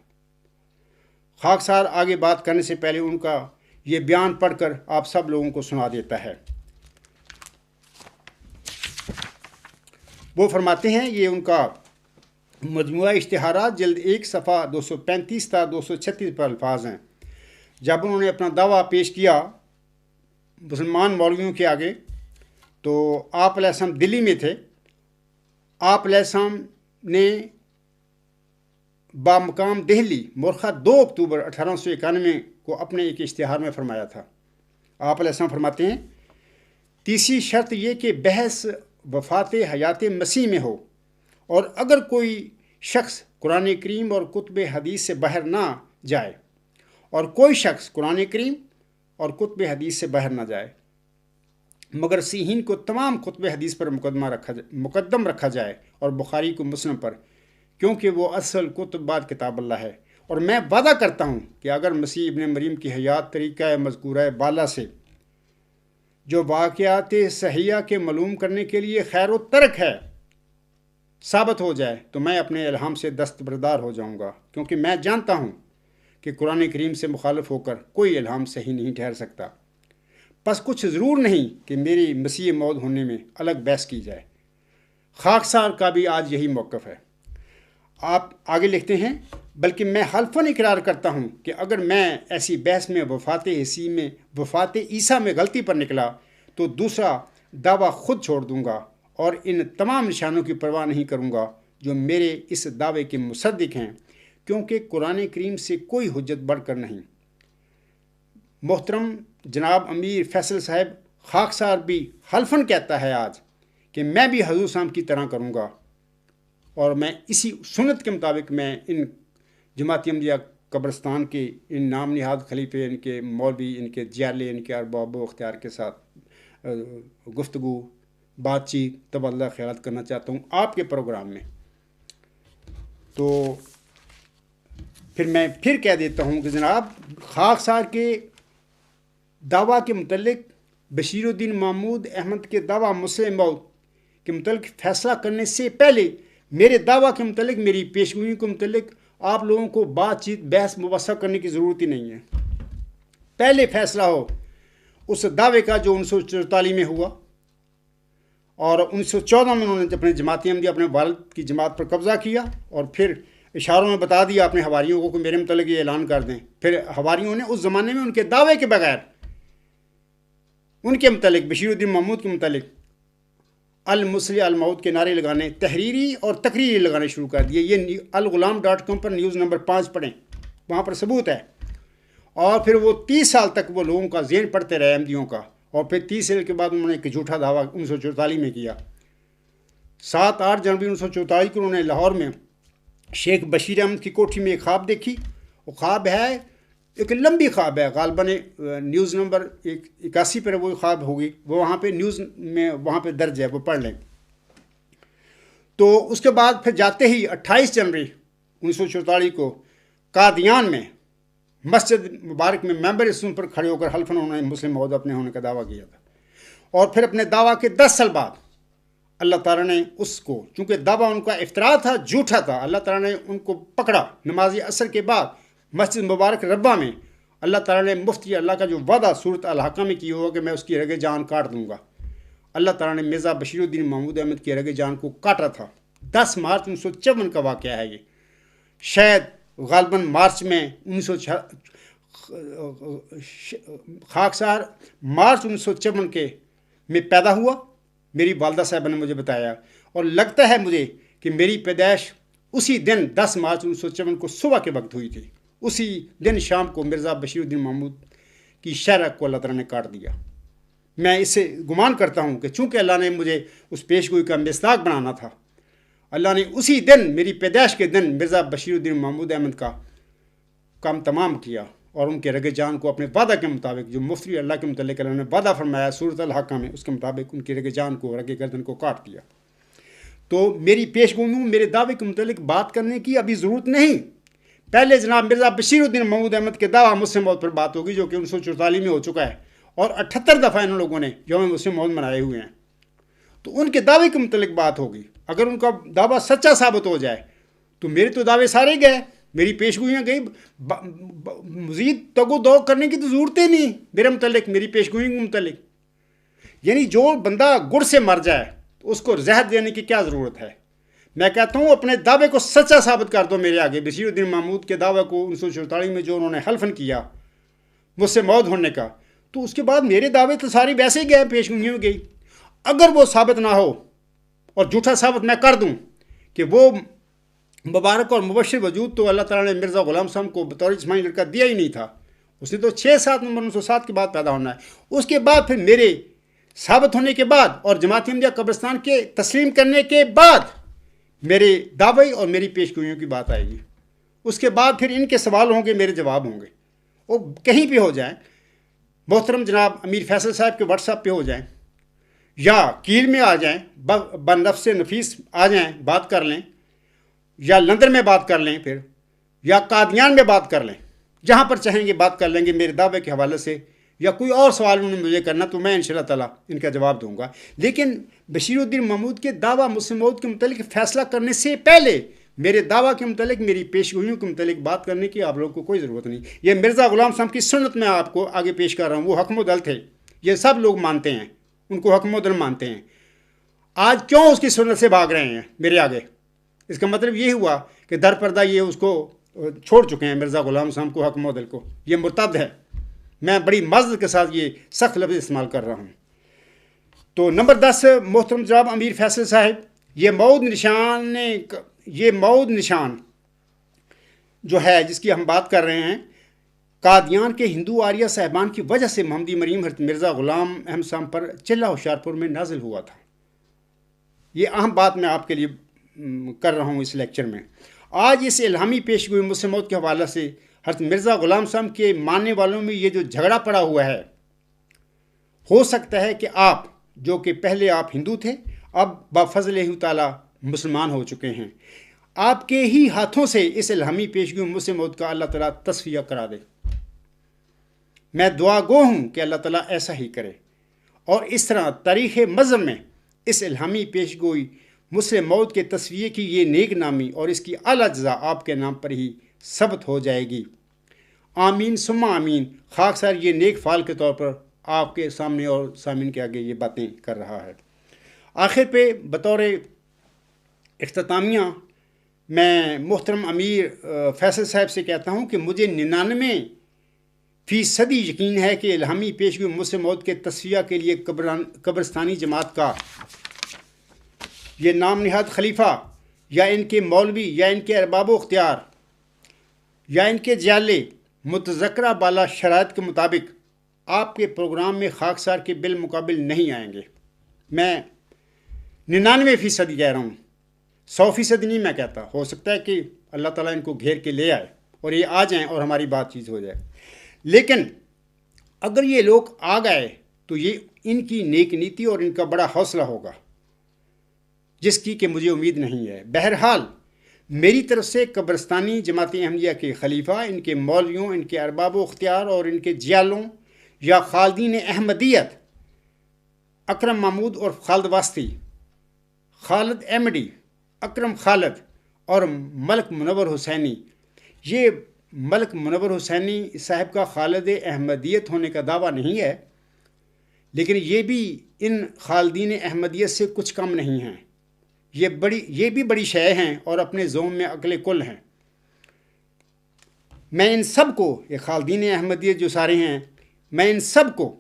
خاکسار آگے بات کرنے سے پہلے ان کا یہ بیان پڑھ کر آپ سب لوگوں کو سنا دیتا ہے۔ وہ فرماتے ہیں، یہ ان کا مجموعہ اشتہارات جلد 1 صفحہ 235 تا 236 پر الفاظ ہیں۔ جب انہوں نے اپنا دعویٰ پیش کیا مسلمان مولویوں کے آگے، تو آپ علیہ السلام دلی میں تھے۔ آپ علیہ السلام نے بامقام دہلی مورخہ 2 اکتوبر 1891 کو اپنے ایک اشتہار میں فرمایا تھا۔ آپ علیہ السلام فرماتے ہیں، تیسری شرط یہ کہ بحث وفات حیات مسیح میں ہو، اور اگر کوئی شخص قرآن کریم اور کتب حدیث سے باہر نہ جائے، اور کوئی شخص قرآن کریم اور کتب حدیث سے باہر نہ جائے، مگر صحیحین کو تمام کتب حدیث پر مقدم رکھا جائے اور بخاری کو مسلم پر، کیونکہ وہ اصل کتب بعد کتاب اللہ ہے۔ اور میں وعدہ کرتا ہوں کہ اگر مسیح ابن مریم کی حیات طریقہ مذکورہ بالا سے جو واقعات صحیحہ کے معلوم کرنے کے لیے خیر و ترک ہے ثابت ہو جائے، تو میں اپنے الہام سے دستبردار ہو جاؤں گا، کیونکہ میں جانتا ہوں کہ قرآن کریم سے مخالف ہو کر کوئی الہام صحیح نہیں ٹھہر سکتا۔ بس کچھ ضرور نہیں کہ میری مسیح موعود ہونے میں الگ بحث کی جائے۔ خاکسار کا بھی آج یہی موقف ہے۔ آپ آگے لکھتے ہیں، بلکہ میں حلفاً اقرار کرتا ہوں کہ اگر میں ایسی بحث میں وفات عیسیٰ میں غلطی پر نکلا تو دوسرا دعویٰ خود چھوڑ دوں گا اور ان تمام نشانوں کی پرواہ نہیں کروں گا جو میرے اس دعوے کے مصدق ہیں، کیونکہ قرآن کریم سے کوئی حجت بڑھ کر نہیں۔ محترم جناب امیر فیصل صاحب، خاکسار بھی حلفاً کہتا ہے آج کہ میں بھی حضور صاحب کی طرح کروں گا، اور میں اسی سنت کے مطابق میں ان جماعت احمدیہ قبرستان کے ان نام نہاد خلیفے، ان کے مولوی، ان کے جیالے، ان کے ارباب و اختیار کے ساتھ گفتگو، بات چیت، تبادلہ خیالات کرنا چاہتا ہوں آپ کے پروگرام میں۔ تو پھر میں کہہ دیتا ہوں کہ جناب خاکسار کے دعویٰ کے متعلق بشیر الدین محمود احمد کے دعویٰ مسلح موعود کے متعلق فیصلہ کرنے سے پہلے میرے دعویٰ کے متعلق، میری پیشگوئی کے متعلق آپ لوگوں کو بات چیت، بحث مباحثہ کرنے کی ضرورت ہی نہیں ہے۔ پہلے فیصلہ ہو اس دعوے کا جو 1944 میں ہوا، اور 1914 میں انہوں نے اپنے جماعت احمدیہ اپنے والد کی جماعت پر قبضہ کیا، اور پھر اشاروں میں بتا دیا اپنے حواریوں کو کہ میرے متعلق یہ اعلان کر دیں۔ پھر حواریوں نے اس زمانے میں ان کے دعوے کے بغیر ان کے متعلق، بشیر الدین محمود کے متعلق المصلح الموعود کے نعرے لگانے، تحریری اور تقریری لگانے شروع کر دیے۔ یہ الغلام.com پر نیوز نمبر 5 پڑھیں، وہاں پر ثبوت ہے۔ اور پھر وہ 30 سال تک وہ لوگوں کا ذہن پڑھتے رہے احمدیوں کا، اور پھر 30 سال کے بعد انہوں نے ایک جھوٹا دعویٰ 1944 میں کیا۔ 7-8 جنوری 1944 کو انہوں نے لاہور میں شیخ بشیر احمد کی کوٹھی میں ایک خواب دیکھی۔ وہ خواب ہے، ایک لمبی خواب ہے، غالباً نیوز نمبر 81 پر وہ خواب ہوگی، وہ وہاں پہ نیوز میں وہاں پہ درج ہے، وہ پڑھ لیں۔ تو اس کے بعد پھر جاتے ہی 28 جنوری 1944 کو قادیان میں مسجد مبارک میں ممبر رسول پر کھڑے ہو کر حلفاً انہوں نے مسلم موعود اپنے ہونے کا دعویٰ کیا تھا۔ اور پھر اپنے دعویٰ کے 10 سال بعد اللہ تعالیٰ نے اس کو، چونکہ دعویٰ ان کا افتراء تھا، جھوٹا تھا، اللہ تعالیٰ نے ان کو پکڑا نماز عصر کے بعد مسجد مبارک ربا میں۔ اللہ تعالیٰ نے مفتی اللہ کا جو وعدہ صورت الحقہ میں کیا ہوا کہ میں اس کی رگ جان کاٹ دوں گا، اللہ تعالیٰ نے مرزا بشیر الدین محمود احمد کی رگ جان کو کاٹا تھا۔ 10 مارچ 1954 کا واقعہ ہے یہ، شاید غالباً مارچ میں خاکسار مارچ 1954 کے میں پیدا ہوا، میری والدہ صاحبہ نے مجھے بتایا، اور لگتا ہے مجھے کہ میری پیدائش اسی دن 10 مارچ 1954 کو صبح کے وقت ہوئی تھی۔ اسی دن شام کو مرزا بشیر الدین محمود کی شرح کو اللہ تعالیٰ نے کاٹ دیا۔ میں اس سے گمان کرتا ہوں کہ چونکہ اللہ نے مجھے اس پیش گوئی کا مصداق بنانا تھا، اللہ نے اسی دن میری پیدائش کے دن مرزا بشیر الدین محمود احمد کا کام تمام کیا، اور ان کے رگ جان کو اپنے وعدہ کے مطابق جو مفتی اللہ کے متعلق اللہ نے وعدہ فرمایا سورۃ الحقہ میں، اس کے مطابق ان کی رگ جان کو، رگ گردن کو کاٹ دیا۔ تو میری پیش گوئی میں میرے دعوے کے متعلق بات کرنے کی ابھی ضرورت نہیں، پہلے جناب مرزا بشیر الدین محمود احمد کے دعویٰ مسلم موت پر بات ہوگی، جو کہ 1944 میں ہو چکا ہے، اور 78 دفعہ ان لوگوں نے یوم مسلم موت منائے ہوئے ہیں، تو ان کے دعوے کے متعلق بات ہوگی۔ اگر ان کا دعویٰ سچا ثابت ہو جائے تو میرے تو دعوے سارے گئے، میری پیش گوئیاں گئی، مزید تگ و دو کرنے کی تو ضرورت ہی نہیں میرے متعلق، میری پیش گوئیوں کے متعلق۔ یعنی جو بندہ گڑ سے مر جائے تو اس کو زہر دینے کی کیا ضرورت ہے؟ میں کہتا ہوں اپنے دعوے کو سچا ثابت کر دو میرے آگے۔ بشیر الدین محمود کے دعوے کو 1944 میں جو انہوں نے حلفن کیا مجھ سے موت ہونے کا، تو اس کے بعد میرے دعوے تو ساری ویسے ہی گئے، پیش گوئیوں میں گئی۔ اگر وہ ثابت نہ ہو اور جھوٹا ثابت میں کر دوں کہ وہ مبارک اور مبشر وجود تو اللہ تعالیٰ نے مرزا غلام صاحب کو بطور جسمانی لڑکا دیا ہی نہیں تھا، اس نے تو 6-7 نومبر 1907 کے بعد پیدا ہونا ہے۔ اس کے بعد پھر میرے ثابت ہونے کے بعد اور جماعت احمدیہ قبرستان کے تسلیم کرنے کے بعد میرے دعوے اور میری پیش گوئیوں کی بات آئے گی۔ اس کے بعد پھر ان کے سوال ہوں گے، میرے جواب ہوں گے، وہ کہیں پہ ہو جائیں، محترم جناب امیر فیصل صاحب کے واٹس ایپ پہ ہو جائیں، یا کیل میں آ جائیں، بنفس نفیس آ جائیں، بات کر لیں، یا لندن میں بات کر لیں، پھر یا قادیان میں بات کر لیں، جہاں پر چاہیں گے بات کر لیں گے میرے دعوے کے حوالے سے، یا کوئی اور سوال انہوں نے مجھے کرنا تو میں انشاءاللہ تعالیٰ ان کا جواب دوں گا۔ لیکن بشیر الدین محمود کے دعویٰ مسلم موعود کے متعلق فیصلہ کرنے سے پہلے میرے دعویٰ کے متعلق، میری پیش گوئیوں کے متعلق بات کرنے کی آپ لوگوں کو کوئی ضرورت نہیں۔ یہ مرزا غلام صاحب کی سنت میں آپ کو آگے پیش کر رہا ہوں، وہ حکم و عدل تھے، یہ سب لوگ مانتے ہیں، ان کو حکم و عدل مانتے ہیں۔ آج کیوں اس کی سنت سے بھاگ رہے ہیں میرے آگے؟ اس کا مطلب یہ ہوا کہ در پردہ یہ اس کو چھوڑ چکے ہیں، مرزا غلام صاحب کو، حکم و عدل کو، یہ مرتد ہے۔ میں بڑی معذرت کے ساتھ یہ سخت لفظ استعمال کر رہا ہوں۔ تو نمبر 10، محترم جناب امیر فیصل صاحب، یہ موعود نشان جو ہے جس کی ہم بات کر رہے ہیں، قادیان کے ہندو آریہ صاحبان کی وجہ سے محمدی مریم حضرت مرزا غلام احمد صاحب پر چلہ ہوشیارپور میں نازل ہوا تھا۔ یہ اہم بات میں آپ کے لیے کر رہا ہوں اس لیکچر میں۔ آج اس الہامی پیش گوئی مسلم موعود کے حوالے سے حضرت مرزا غلام صاحب کے ماننے والوں میں یہ جو جھگڑا پڑا ہوا ہے، ہو سکتا ہے کہ آپ جو کہ پہلے آپ ہندو تھے، اب بفضل تعالیٰ مسلمان ہو چکے ہیں، آپ کے ہی ہاتھوں سے اس الہامی پیش گوئی مسلم موعود کا اللہ تعالیٰ تصفیہ کرا دے۔ میں دعا گو ہوں کہ اللہ تعالیٰ ایسا ہی کرے، اور اس طرح تاریخ مذہب میں اس الہامی پیش گوئی مسلم موعود کے تصفیے کی یہ نیک نامی اور اس کی اعلیٰ جزا آپ کے نام پر ہی ثبت ہو جائے گی۔ آمین ثم آمین۔ خاکسار یہ نیک فعال کے طور پر آپ کے سامنے اور سامعین کے آگے یہ باتیں کر رہا ہے۔ آخر پہ بطور اختتامیہ میں محترم امیر فیصل صاحب سے کہتا ہوں کہ مجھے 99% یقین ہے کہ الہامی پیش گوئی مسلم موعود کے تصفیہ کے لیے قبرستانی جماعت کا یہ نام نہاد خلیفہ، یا ان کے مولوی، یا ان کے ارباب و اختیار، یا ان کے جالے متذکرہ بالا شرائط کے مطابق آپ کے پروگرام میں خاکسار کے بالمقابل نہیں آئیں گے۔ میں 99% کہہ رہا ہوں، 100% نہیں میں کہتا۔ ہو سکتا ہے کہ اللہ تعالیٰ ان کو گھیر کے لے آئے اور یہ آ جائیں اور ہماری بات چیت ہو جائے، لیکن اگر یہ لوگ آ گئے تو یہ ان کی نیک نیتی اور ان کا بڑا حوصلہ ہوگا، جس کی کہ مجھے امید نہیں ہے۔ بہرحال میری طرف سے قبرستانی جماعت احمدیہ کے خلیفہ، ان کے مولویوں، ان کے ارباب و اختیار اور ان کے جیالوں یا خالدین احمدیت اکرم محمود اور خالد واسطی خالد احمدی، اکرم خالد اور ملک منور حسینی. یہ ملک منور حسینی صاحب کا خالد احمدیت ہونے کا دعویٰ نہیں ہے، لیکن یہ بھی ان خالدین احمدیت سے کچھ کم نہیں ہیں. یہ بھی بڑی شے ہیں اور اپنے زوم میں عقل کل ہیں. میں ان سب کو، یہ خالدین احمدیت جو سارے ہیں، میں ان سب کو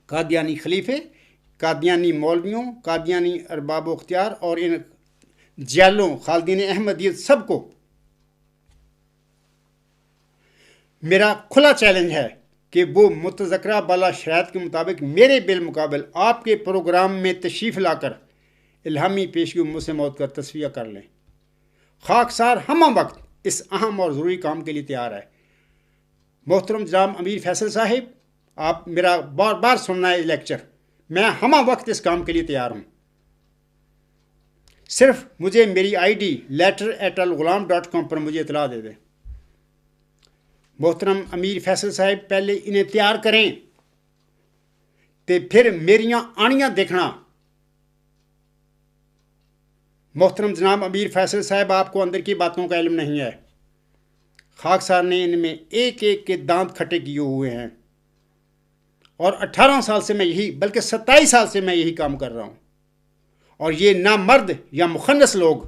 قادیانی خلیفے، قادیانی مولویوں، قادیانی ارباب و اختیار اور ان جیلوں خالدین احمدیت سب کو میرا کھلا چیلنج ہے کہ وہ متذکرہ بالا شرائط کے مطابق میرے بالمقابل آپ کے پروگرام میں تشریف لا کر الہامی پیشگی مجھ موت کا تصفیہ کر لیں. خاکسار ہمہ وقت اس اہم اور ضروری کام کے لیے تیار ہے. محترم جناب امیر فیصل صاحب، آپ میرا بار بار سننا ہے لیکچر، میں ہمہ وقت اس کام کے لیے تیار ہوں. صرف مجھے میری آئی ڈی letter@alghulam.com پر مجھے اطلاع دے دیں. محترم امیر فیصل صاحب پہلے انہیں تیار کریں تے پھر میریاں آنیاں دیکھنا. محترم جناب امیر فیصل صاحب، آپ کو اندر کی باتوں کا علم نہیں ہے. خاکسار نے ان میں ایک ایک کے دانت کھٹے کیے ہوئے ہیں اور 18 سال سے میں یہی، بلکہ 27 سال سے میں یہی کام کر رہا ہوں. اور یہ نامرد یا مخنث لوگ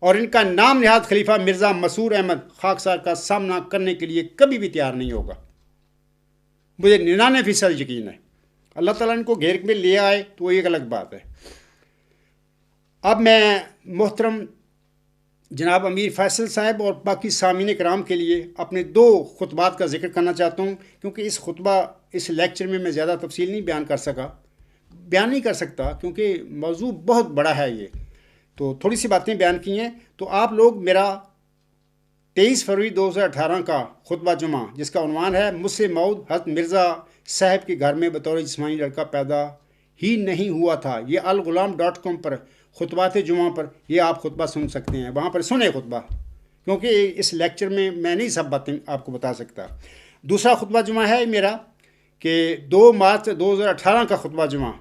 اور ان کا نام نہاد خلیفہ مرزا مسرور احمد خاکسار کا سامنا کرنے کے لیے کبھی بھی تیار نہیں ہوگا. مجھے 99% یقین ہے. اللہ تعالیٰ ان کو گھیر میں لے آئے تو وہ ایک الگ بات ہے. اب میں محترم جناب امیر فیصل صاحب اور باقی سامعین کرام کے لیے اپنے 2 خطبات کا ذکر کرنا چاہتا ہوں، کیونکہ اس لیکچر میں زیادہ تفصیل نہیں بیان نہیں کر سکتا کیونکہ موضوع بہت بڑا ہے. یہ تو تھوڑی سی باتیں بیان کی ہیں. تو آپ لوگ میرا 23 فروری 2018 کا خطبہ جمعہ، جس کا عنوان ہے مجھ سے موعود حضرت مرزا صاحب کے گھر میں بطور جسمانی لڑکا پیدا ہی نہیں ہوا تھا، یہ alghulam.com پر خطبات جمعہ پر یہ آپ خطبہ سن سکتے ہیں. وہاں پر سنیں خطبہ، کیونکہ اس لیکچر میں نہیں سب باتیں آپ کو بتا سکتا. دوسرا خطبہ جمعہ ہے میرا کہ 2 مارچ 2018 کا خطبہ جمعہ.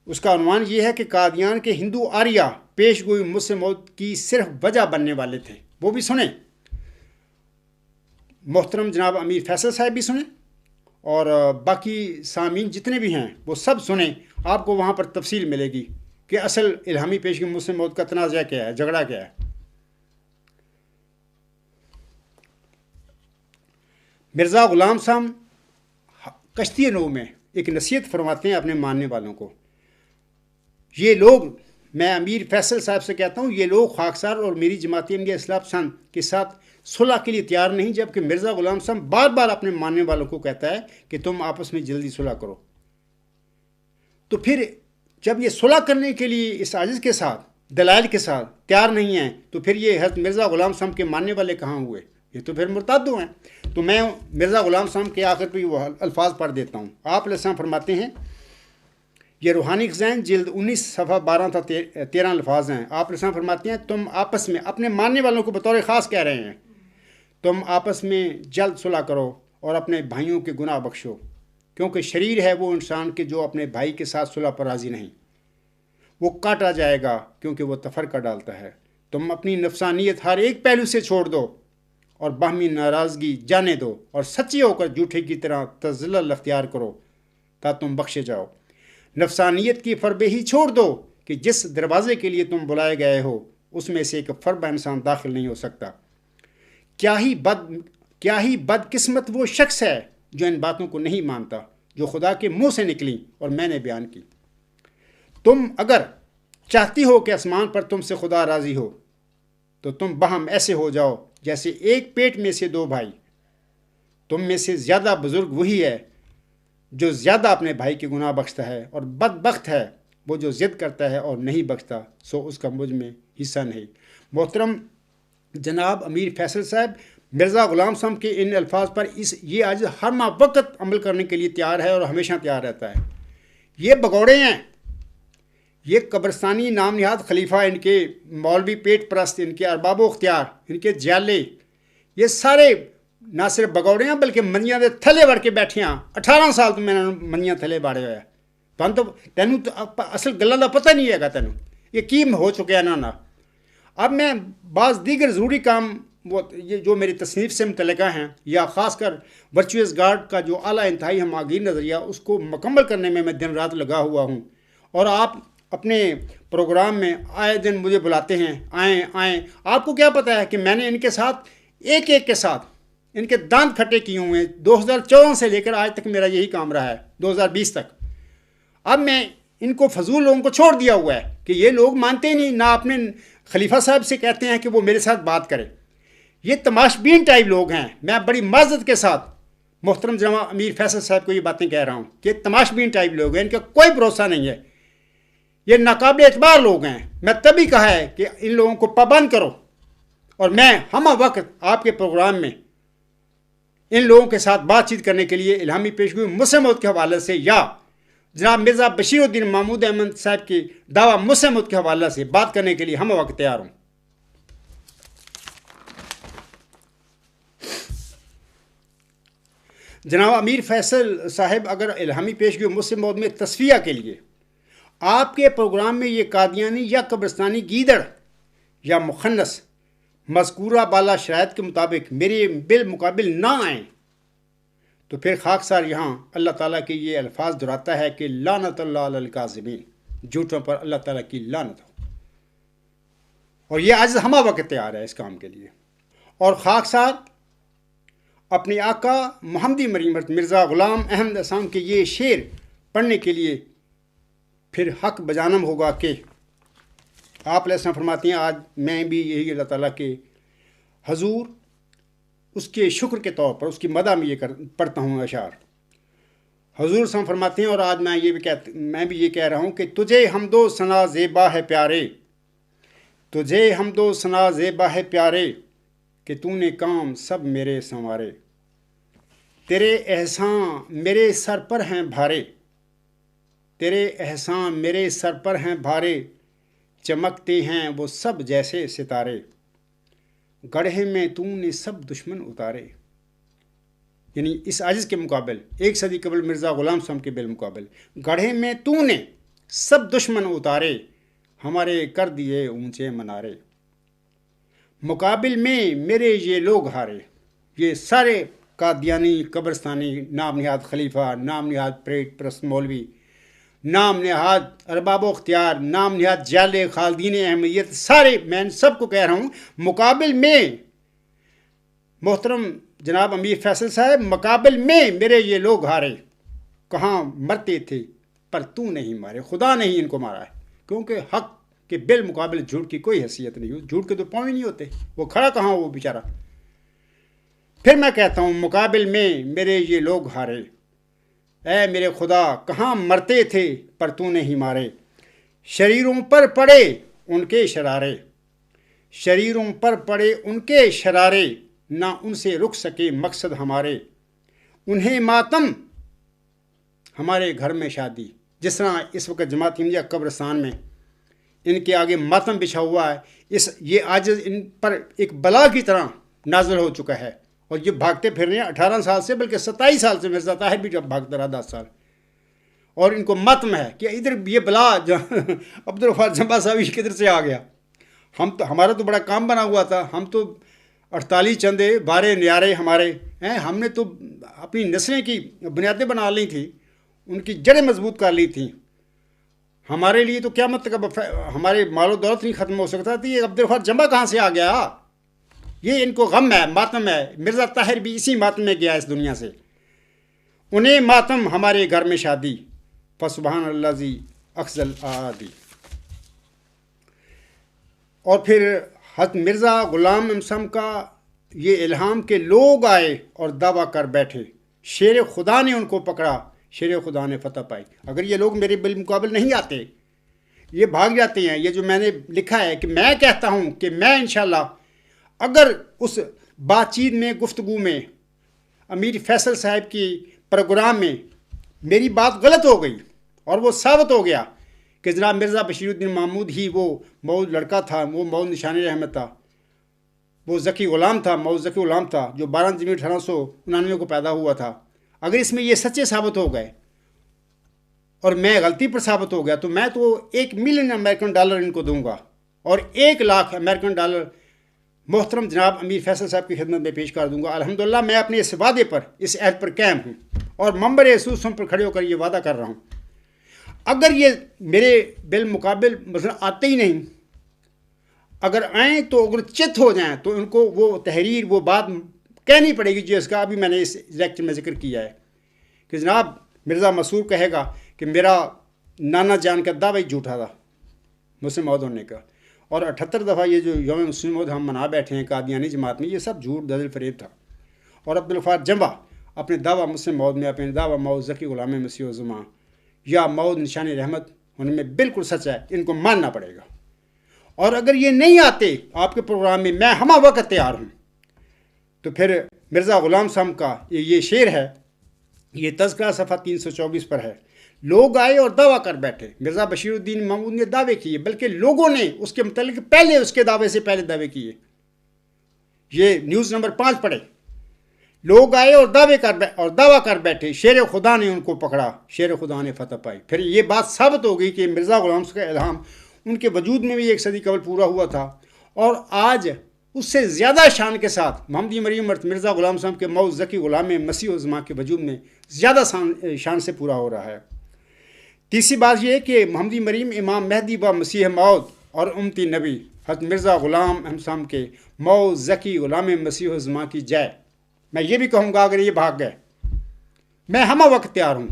اس کا عنوان یہ ہے کہ قادیان کے ہندو آریہ پیش گوئی مجھ سے موت کی صرف وجہ بننے والے تھے. وہ بھی سنیں. محترم جناب امیر فیصل صاحب بھی سنیں اور باقی سامعین جتنے بھی ہیں وہ سب سنیں. آپ کو وہاں پر تفصیل ملے گی کہ اصل الہامی پیشگی مجھ سے موت کا تنازع کیا ہے، جھگڑا کیا ہے. مرزا غلام صاحب کشتی نو میں ایک نصیحت فرماتے ہیں اپنے ماننے والوں کو. یہ لوگ، میں امیر فیصل صاحب سے کہتا ہوں، یہ لوگ خاکسار اور میری جماعت احمدیہ اصلاح پسند کے ساتھ صلح کے لیے تیار نہیں، جبکہ مرزا غلام صاحب بار بار اپنے ماننے والوں کو کہتا ہے کہ تم آپس میں جلدی صلح کرو. تو پھر جب یہ صلح کرنے کے لیے اس عاجز کے ساتھ، دلائل کے ساتھ تیار نہیں ہیں، تو پھر یہ حضرت مرزا غلام صاحب کے ماننے والے کہاں ہوئے؟ یہ تو پھر مرتد ہیں. تو میں مرزا غلام صاحب کے آخر پہ وہ الفاظ پڑھ دیتا ہوں. آپ علیہ السلام فرماتے ہیں، یہ روحانی خزائن جلد 19 صفحہ 12 تا 13 الفاظ ہیں. آپ علیہ السلام فرماتے ہیں، تم آپس میں اپنے ماننے والوں کو بطور خاص کہہ رہے ہیں، تم آپس میں جلد صلح کرو اور اپنے بھائیوں کے گناہ بخشو، کیونکہ شریر ہے وہ انسان کے جو اپنے بھائی کے ساتھ صلح پر راضی نہیں، وہ کاٹا جائے گا کیونکہ وہ تفرقہ ڈالتا ہے. تم اپنی نفسانیت ہر ایک پہلو سے چھوڑ دو اور باہمی ناراضگی جانے دو اور سچے ہو کر جھوٹے کی طرح تذلل اختیار کرو تا تم بخشے جاؤ. نفسانیت کی فربے ہی چھوڑ دو کہ جس دروازے کے لیے تم بلائے گئے ہو اس میں سے ایک فربہ انسان داخل نہیں ہو سکتا. کیا ہی بد قسمت وہ شخص ہے جو ان باتوں کو نہیں مانتا جو خدا کے منہ سے نکلی اور میں نے بیان کی. تم اگر چاہتی ہو کہ آسمان پر تم سے خدا راضی ہو تو تم باہم ایسے ہو جاؤ جیسے ایک پیٹ میں سے 2 بھائی. تم میں سے زیادہ بزرگ وہی ہے جو زیادہ اپنے بھائی کے گناہ بخشتا ہے، اور بدبخت ہے وہ جو ضد کرتا ہے اور نہیں بخشتا، سو اس کا مجھ میں حصہ نہیں. محترم جناب امیر فیصل صاحب مرزا غلام صاحب کے ان الفاظ پر یہ آج ہر وقت عمل کرنے کے لیے تیار ہے اور ہمیشہ تیار رہتا ہے. یہ بگوڑے ہیں، یہ قبرستانی نام نہاد خلیفہ، ان کے مولوی پیٹ پرست، ان کے ارباب و اختیار، ان کے جیالے، یہ سارے نہ صرف بگوڑے ہیں بلکہ منیاں دے تھلے وڑ کے بیٹھے ہیں. 18 سال تو میں نے منیاں تھلے باڑے ہوئے. تینوں تو اصل گلاں دا پتہ نہیں ہے گا. تینوں یہ کیم ہو چکے ہیں نا. اب میں بعض دیگر ضروری کام وہ یہ جو میری تصنیف سے متعلقہ ہیں یا خاص کر ورچوئس گارڈ کا جو اعلیٰ انتہائی ہماگیر نظریہ اس کو مکمل کرنے میں دن رات لگا ہوا ہوں. اور آپ اپنے پروگرام میں آئے دن مجھے بلاتے ہیں آئیں. آپ کو کیا پتہ ہے کہ میں نے ان کے ساتھ ایک کے ساتھ ان کے دانت کھٹے کیے ہوئے ہیں. 2014 سے لے کر آج تک میرا یہی کام رہا ہے 2020 تک. اب میں ان کو فضول لوگوں کو چھوڑ دیا ہوا ہے کہ یہ لوگ مانتے نہیں نہ اپنے خلیفہ صاحب سے کہتے ہیں کہ وہ میرے ساتھ بات کرے. یہ تماش بین ٹائپ لوگ ہیں. میں بڑی معذرت کے ساتھ محترم جناب امیر فیصل صاحب کو یہ باتیں کہہ رہا ہوں کہ تماش بین ٹائپ لوگ ہیں. ان کا کوئی بھروسہ نہیں ہے. یہ ناقابل اعتبار لوگ ہیں. میں تبھی کہا ہے کہ ان لوگوں کو پابند کرو. اور میں ہمہ وقت آپ کے پروگرام میں ان لوگوں کے ساتھ بات چیت کرنے کے لیے الہامی پیشگوئی مسلم موت کے حوالے سے یا جناب مرزا بشیر الدین محمود احمد صاحب کی دعویٰ مسلم موت کے حوالے سے بات کرنے کے لیے ہمہ وقت تیار ہوں. جناب امیر فیصل صاحب اگر الہامی پیشگوئی مسلم موت میں تصفیہ کے لیے آپ کے پروگرام میں یہ قادیانی یا قبرستانی گیدڑ یا مخنث مذکورہ بالا شرائط کے مطابق میرے بالمقابل نہ آئیں تو پھر خاکسار یہاں اللہ تعالیٰ کے یہ الفاظ دہراتا ہے کہ لعنت اللہ علی الکاذبین، جھوٹوں پر اللہ تعالیٰ کی لعنت ہو. اور یہ عجز ہمہ وقت تیار ہے اس کام کے لیے. اور خاکسار اپنے آقا محمدی مریمت مرزا غلام احمد اسام کے یہ شعر پڑھنے کے لیے پھر حق بجانب ہوگا کہ آپ علیہ السلام فرماتی ہیں آج میں بھی یہی اللہ تعالیٰ کے حضور اس کے شکر کے طور پر اس کی مدح میں یہ پڑھتا ہوں اشعار. حضور صلی فرماتے ہیں اور آج میں بھی یہ کہہ رہا ہوں کہ تجھے حمد و ثنا زیبا ہے پیارے، تجھے حمد و ثنا زیبا ہے پیارے کہ تو نے کام سب میرے سنوارے. تیرے احسان میرے سر پر ہیں بھارے، تیرے احسان میرے سر پر ہیں بھارے، چمکتے ہیں وہ سب جیسے ستارے، گڑھے میں تو نے سب دشمن اتارے. یعنی اس عاجز کے مقابل 1 صدی قبل مرزا غلام صاحب کے بالمقابل گڑھے میں تو نے سب دشمن اتارے، ہمارے کر دیے اونچے منارے. مقابل میں میرے یہ لوگ ہارے. یہ سارے قادیانی، قبرستانی، نام نہاد خلیفہ، نام نہاد پریٹ پرست مولوی، نام نہاد ارباب و اختیار، نام نہاد جال خالدین احمدیت، سارے میں سب کو کہہ رہا ہوں مقابل میں محترم جناب امیر فیصل صاحب، مقابل میں میرے یہ لوگ ہارے. کہاں مرتے تھے پر تو نہیں مارے. خدا نے ہی ان کو مارا ہے کیونکہ حق کے بالمقابل جھوٹ کی کوئی حیثیت نہیں ہو. جھوٹ کے تو پاؤں ہی نہیں ہوتے. وہ کھڑا کہاں وہ بیچارہ. پھر میں کہتا ہوں مقابل میں میرے یہ لوگ ہارے. اے میرے خدا کہاں مرتے تھے پر تو نہیں مارے. شریروں پر پڑے ان کے شرارے، شریروں پر پڑے ان کے شرارے، نہ ان سے رک سکے مقصد ہمارے. انہیں ماتم ہمارے گھر میں شادی. جس طرح اس وقت جماعت احمدیہ قبرستان میں ان کے آگے ماتم بچھا ہوا ہے، یہ عاجز ان پر ایک بلا کی طرح نازل ہو چکا ہے. اور یہ بھاگتے پھر رہے ہیں 18 سال سے، بلکہ 27 سال سے مرزا طاہر بھی جب بھاگتا رہا 10 سال. اور ان کو ماتم ہے کہ ادھر یہ بلا عبدالغفار جمبا صاحب کدھر سے آ گیا. ہمارا تو بڑا کام بنا ہوا تھا. ہم تو 48 چندے بارے نیارے ہمارے ہیں. ہم نے تو اپنی نسلیں کی بنیادیں بنا لی تھیں، ان کی جڑیں مضبوط کر لی تھیں. ہمارے لیے تو قیامت تک ہمارے مال و دولت نہیں ختم ہو سکتا تھی. یہ عبدالغفار جمبا کہاں سے آ گیا؟ یہ ان کو غم ہے، ماتم ہے. مرزا طاہر بھی اسی ماتم میں گیا اس دنیا سے. انہیں ماتم ہمارے گھر میں شادی، فسبحان اللہ زی اخزل آدی. اور پھر حضرت مرزا غلام امسم کا یہ الہام کہ لوگ آئے اور دعویٰ کر بیٹھے، شیر خدا نے ان کو پکڑا، شیر خدا نے فتح پائی. اگر یہ لوگ میرے بالمقابل نہیں آتے، یہ بھاگ جاتے ہیں. یہ جو میں نے لکھا ہے کہ میں کہتا ہوں کہ میں انشاءاللہ اگر اس بات چیت میں، گفتگو میں، امیر فیصل صاحب کی پروگرام میں میری بات غلط ہو گئی اور وہ ثابت ہو گیا کہ جناب مرزا بشیر الدین محمود ہی وہ مود لڑکا تھا، وہ مود نشان رحمت تھا، وہ ذکی غلام تھا، مود ذکی غلام تھا جو 12 جنوری 1899 کو پیدا ہوا تھا. اگر اس میں یہ سچے ثابت ہو گئے اور میں غلطی پر ثابت ہو گیا تو میں تو $1 ملین ان کو دوں گا اور $1 لاکھ محترم جناب امیر فیصل صاحب کی خدمت میں پیش کر دوں گا۔ الحمدللہ میں اپنے اس وعدے پر، اس عہد پر قائم ہوں اور منبر اسوسم پر کھڑے ہو کر یہ وعدہ کر رہا ہوں، اگر یہ میرے بالمقابل مثلا آتے ہی نہیں، اگر آئیں تو اگر چت ہو جائیں تو ان کو وہ تحریر، وہ بات کہنی پڑے گی جس کا ابھی میں نے اس لیکچر میں ذکر کیا ہے کہ جناب مرزا مسرور کہے گا کہ میرا نانا جان کا دعوی جھوٹا تھا مسلم عہد ہونے کا، اور 78 دفعہ یہ جو یوم مسلم عہد ہم منا بیٹھے ہیں قادیانی جماعت میں، یہ سب جھوٹ دجل فریب تھا۔ اور عبدالغفار جمبا اپنے دعویٰ مسلم عہد میں، اپنے دعویٰ مئو ذکی غلام مسیح الزمان یا مئو نشان رحمت ہونے میں بالکل سچ ہے، ان کو ماننا پڑے گا۔ اور اگر یہ نہیں آتے آپ کے پروگرام میں، میں ہمہ وقت تیار ہوں۔ تو پھر مرزا غلام صاحب کا یہ شعر ہے، یہ تذکرہ صفحہ 324 پر ہے، لوگ آئے اور دعویٰ کر بیٹھے۔ مرزا بشیر الدین محمود نے دعوے کیے، بلکہ لوگوں نے اس کے متعلق پہلے اس کے دعوے سے پہلے دعوے کیے۔ یہ نیوز نمبر 5 پڑھے، لوگ آئے اور دعویٰ کر بیٹھے، شیر خدا نے ان کو پکڑا، شیر خدا نے فتح پائی۔ پھر یہ بات ثابت ہو گئی کہ مرزا غلام صاحب کا الہام ان کے وجود میں بھی 1 صدی قبل پورا ہوا تھا، اور آج اس سے زیادہ شان کے ساتھ محمدی مریم مرزا غلام صاحب کے مئو ذکی غلام مسیح الزمان کے وجود میں زیادہ شان سے پورا ہو رہا ہے۔ تیسری بات یہ ہے کہ محمدی مریم امام مہدی و مسیح موعود اور امتی نبی حضرت مرزا غلام احمد صاحب کے مئو ذکی غلام مسیح الزمان کی جائے۔ میں یہ بھی کہوں گا اگر یہ بھاگ گئے، میں ہمہ وقت تیار ہوں۔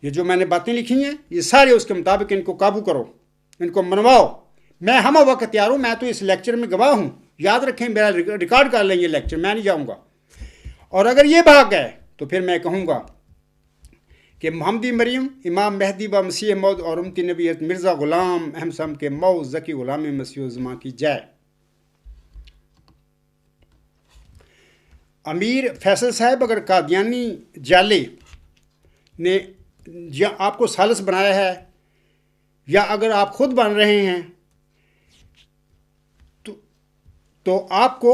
یہ جو میں نے باتیں لکھی ہیں یہ سارے اس کے مطابق ان کو قابو کرو، ان کو منواؤ۔ میں ہمہ وقت تیار ہوں، میں تو اس لیکچر میں گواہ ہوں، یاد رکھیں، میرا ریکارڈ کر لیں یہ لیکچر، میں نہیں جاؤں گا۔ اور اگر یہ بھاگ گئے تو پھر میں کہوں گا کہ محمدی مریم امام مہدی و مسیح موعود اور امتی نبی حضرت مرزا غلام احمد صاحب کے مئو ذکی غلام مسیح الزمان کی جائے۔ امیر فیصل صاحب اگر قادیانی جالے نے آپ کو ثالث بنایا ہے، یا اگر آپ خود بن رہے ہیں، تو آپ کو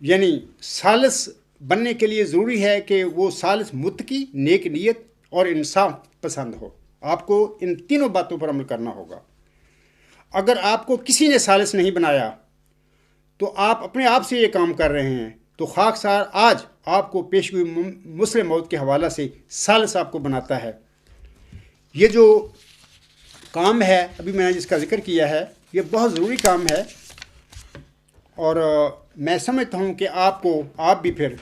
یعنی ثالث بننے کے لیے ضروری ہے کہ وہ ثالث متقی، نیک نیت اور انصاف پسند ہو۔ آپ کو ان تینوں باتوں پر عمل کرنا ہوگا۔ اگر آپ کو کسی نے ثالث نہیں بنایا تو آپ اپنے آپ سے یہ کام کر رہے ہیں، تو خاکسار آج آپ کو پیشگوئی مسلم موت کے حوالہ سے ثالث آپ کو بناتا ہے۔ یہ جو کام ہے ابھی میں نے جس کا ذکر کیا ہے، یہ بہت ضروری کام ہے، اور میں سمجھتا ہوں کہ آپ بھی پھر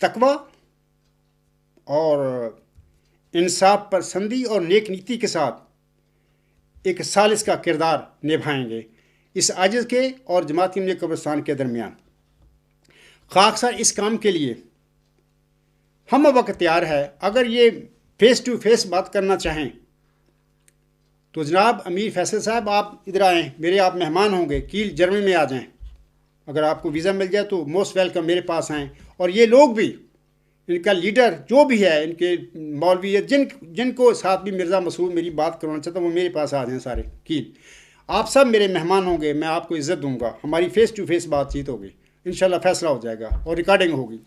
تقوی اور انصاف پسندی اور نیک نیتی کے ساتھ ایک ثالث کا کردار نبھائیں گے اس عاجز کے اور جماعت اسلامیہ قبرستان کے درمیان۔ خاکسار اس کام کے لیے ہم وقت تیار ہے۔ اگر یہ فیس ٹو فیس بات کرنا چاہیں تو جناب امیر فیصل صاحب آپ ادھر آئیں، میرے آپ مہمان ہوں گے، کیل جرمنی میں آ جائیں۔ اگر آپ کو ویزا مل جائے تو موسٹ ویلکم، میرے پاس آئیں۔ اور یہ لوگ بھی، ان کا لیڈر جو بھی ہے، ان کے مولوی جن کو ساتھ بھی مرزا مسرور میری بات کروانا چاہتا ہوں، وہ میرے پاس آ جائیں سارے کیل۔ آپ سب میرے مہمان ہوں گے، میں آپ کو عزت دوں گا، ہماری فیس ٹو فیس بات چیت ہوگی، انشاءاللہ فیصلہ ہو جائے گا اور ریکارڈنگ ہوگی۔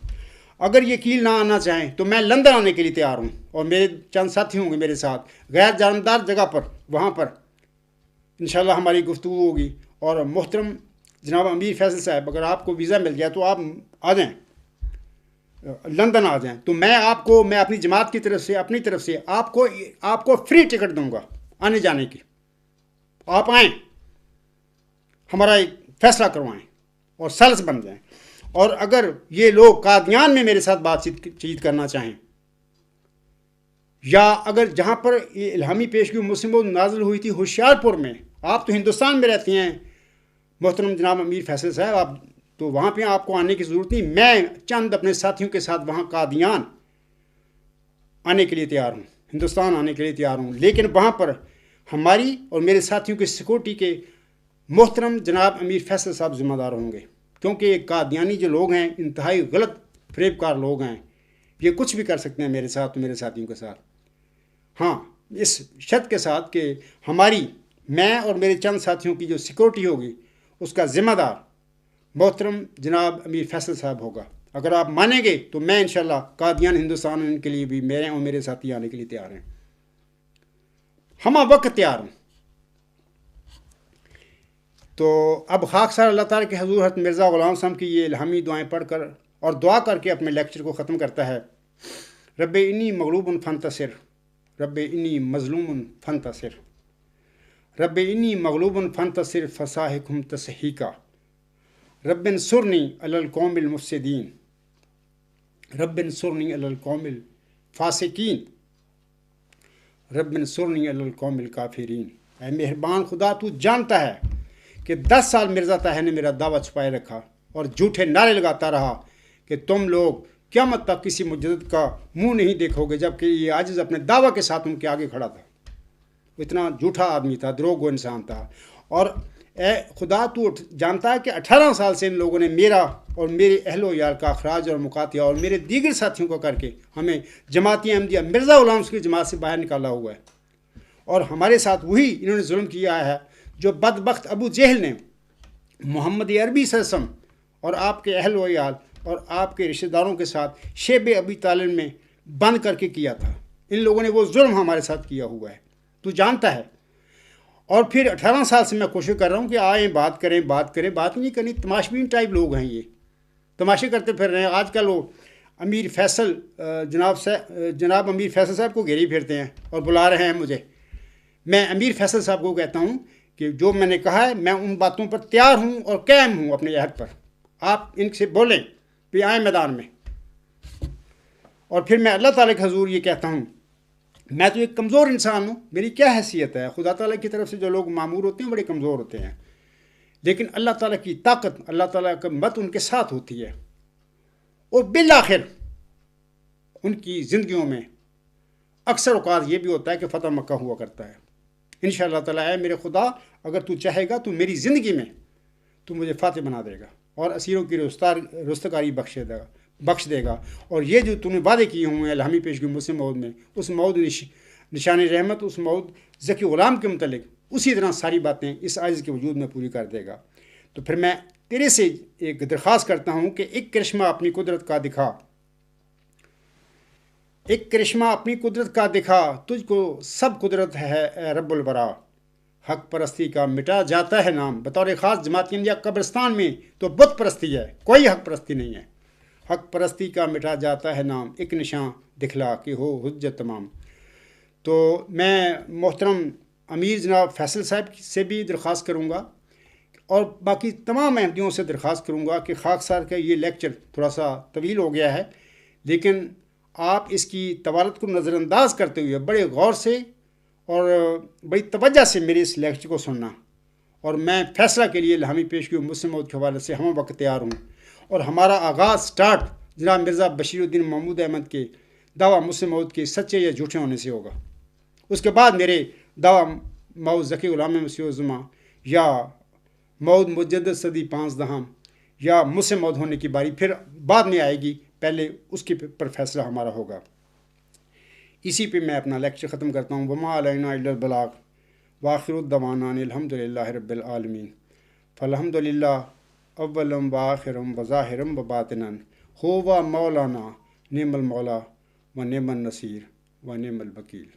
اگر یہ کیل نہ آنا چاہیں تو میں لندن آنے کے لیے تیار ہوں، اور میرے چند ساتھی ہوں گے میرے ساتھ غیر جانبدار جگہ پر، وہاں پر انشاءاللہ ہماری گفتگو ہوگی۔ اور محترم جناب امیر فیصل صاحب، اگر آپ کو ویزا مل جائے تو آپ آ جائیں، لندن آ جائیں، تو میں اپنی جماعت کی طرف سے، اپنی طرف سے آپ کو فری ٹکٹ دوں گا آنے جانے کی۔ آپ آئیں، ہمارا ایک فیصلہ کروائیں اور ثالث بن جائیں۔ اور اگر یہ لوگ قادیان میں میرے ساتھ بات چیت کرنا چاہیں، یا اگر جہاں پر یہ الہامی پیشگی مسلم نازل ہوئی تھی ہوشیار پور میں، آپ تو ہندوستان میں رہتے ہیں محترم جناب امیر فیصل صاحب، آپ تو وہاں پہ آپ کو آنے کی ضرورت نہیں، میں چند اپنے ساتھیوں کے ساتھ وہاں قادیان آنے کے لیے تیار ہوں، ہندوستان آنے کے لیے تیار ہوں، لیکن وہاں پر ہماری اور میرے ساتھیوں کی سیکورٹی کے محترم جناب امیر فیصل صاحب ذمہ دار ہوں گے، کیونکہ یہ قادیانی جو لوگ ہیں انتہائی غلط فریب کار لوگ ہیں، یہ کچھ بھی کر سکتے ہیں میرے ساتھ، میرے ساتھیوں کے ساتھ۔ ہاں، اس شرط کے ساتھ کہ میں اور میرے چند ساتھیوں کی جو سیکورٹی ہوگی اس کا ذمہ دار محترم جناب امیر فیصل صاحب ہوگا۔ اگر آپ مانیں گے تو میں انشاءاللہ قادیان ہندوستان کے لیے بھی میرے اور میرے ساتھی آنے کے لیے تیار ہیں، ہم وقت تیار ہوں۔ تو اب خاکسار اللہ تعالیٰ کے حضور حضرت مرزا غلام صاحب کی یہ الہامی دعائیں پڑھ کر اور دعا کر کے اپنے لیکچر کو ختم کرتا ہے۔ رب انی مغلوب فانتصر، رب انی مظلوم فانتصر، رب انی مغلوب فانتصر فصاحکہم تصحیقا، رب انصرنی علی القوم المفسدین، رب انصرنی علی القوم الفاسقین، رب انصرنی علی القوم الکافرین۔ اے مہربان خدا، تو جانتا ہے کہ 10 سال مرزا طاہر نے میرا دعویٰ چھپائے رکھا اور جھوٹے نعرے لگاتا رہا کہ تم لوگ قیامت تک کسی مجدد کا منہ نہیں دیکھو گے، جبکہ یہ عاجز اپنے دعویٰ کے ساتھ ان کے آگے کھڑا تھا۔ اتنا جھوٹا آدمی تھا، دروغ انسان تھا۔ اور اے خدا، تو جانتا ہے کہ 18 سال سے ان لوگوں نے میرا اور میرے اہل و عیال کا اخراج اور مقاطعہ اور میرے دیگر ساتھیوں کو کر کے ہمیں جماعتی احمدیہ مرزا غلام کی جماعت سے باہر نکالا ہوا ہے، اور ہمارے ساتھ وہی انہوں نے ظلم کیا ہے جو بدبخت ابو جہل نے محمد عربی صلی اللہ علیہ وسلم اور آپ کے اہل و عیال اور آپ کے رشتہ داروں کے ساتھ شیب ابی طالب میں بند کر کے کیا تھا۔ ان لوگوں نے وہ ظلم ہمارے ساتھ کیا ہوا ہے، تو جانتا ہے۔ اور پھر 18 سال سے میں کوشش کر رہا ہوں کہ آئیں بات کریں، بات نہیں کرنی۔ تماشبین ٹائپ لوگ ہیں، یہ تماشے کرتے پھر رہے ہیں۔ آج کل وہ امیر فیصل جناب امیر فیصل صاحب کو گھیری پھرتے ہیں اور بلا رہے ہیں مجھے۔ میں امیر فیصل صاحب کو کہتا ہوں کہ جو میں نے کہا ہے میں ان باتوں پر تیار ہوں اور قائم ہوں اپنے عہد پر۔ آپ ان سے بولیں کہ آئیں میدان میں۔ اور پھر میں اللہ تعالیٰ کے حضور یہ کہتا ہوں، میں تو ایک کمزور انسان ہوں، میری کیا حیثیت ہے؟ خدا تعالیٰ کی طرف سے جو لوگ معمور ہوتے ہیں بڑے کمزور ہوتے ہیں، لیکن اللہ تعالیٰ کی طاقت، اللہ تعالیٰ کا مدد ان کے ساتھ ہوتی ہے، اور بالآخر ان کی زندگیوں میں اکثر اوقات یہ بھی ہوتا ہے کہ فتح مکہ ہوا کرتا ہے۔ انشاءاللہ تعالیٰ اے میرے خدا، اگر تو چاہے گا تو میری زندگی میں تو مجھے فاتح بنا دے گا اور اسیروں کی رستگاری بخش دے گا، اور یہ جو تو نے وعدے کیے ہوئے ہیں الہامی پیشگی مسلم موعود میں، اس موعود نشان رحمت، اس موعود ذکی غلام کے متعلق اسی طرح ساری باتیں اس عاجز کے وجود میں پوری کر دے گا۔ تو پھر میں تیرے سے ایک درخواست کرتا ہوں کہ ایک کرشمہ اپنی قدرت کا دکھا، ایک کرشمہ اپنی قدرت کا دکھا، تجھ کو سب قدرت ہے اے رب البرا، حق پرستی کا مٹا جاتا ہے نام۔ بطور خاص جماعتی احمدیہ قبرستان میں تو بت پرستی ہے، کوئی حق پرستی نہیں ہے۔ حق پرستی کا مٹا جاتا ہے نام، ایک نشان دکھلا کہ ہو حجت تمام۔ تو میں محترم امیر جناب فیصل صاحب سے بھی درخواست کروں گا اور باقی تمام احمدیوں سے درخواست کروں گا کہ خاکسار کا یہ لیکچر تھوڑا سا طویل ہو گیا ہے، لیکن آپ اس کی طوالت کو نظر انداز کرتے ہوئے بڑے غور سے اور بڑی توجہ سے میرے اس لیکچر کو سننا، اور میں فیصلہ کے لیے الہامی پیشگی مسلم موعود کے حوالے سے ہم وقت تیار ہوں، اور ہمارا آغاز سٹارٹ جناب مرزا بشیر الدین محمود احمد کے دعویٰ مسلم موعود کے سچے یا جھوٹے ہونے سے ہوگا۔ اس کے بعد میرے دعویٰ موعود ذکی غلام مسیح الزماں یا موعود مجدد صدی 15 یا مسلم موعود ہونے کی باری پھر بعد میں آئے گی، پہلے اس کے پر فیصلہ ہمارا ہوگا۔ اسی پہ میں اپنا لیکچر ختم کرتا ہوں۔ وما علینا الا البلاغ وآخر الدعوانا ان الحمد للہ رب العالمین۔ فالحمد للہ اولم وآخرم وظاہرم وباطنن، ہوا مولانا نعم المولا و نعم النصیر و نعم الوکیل۔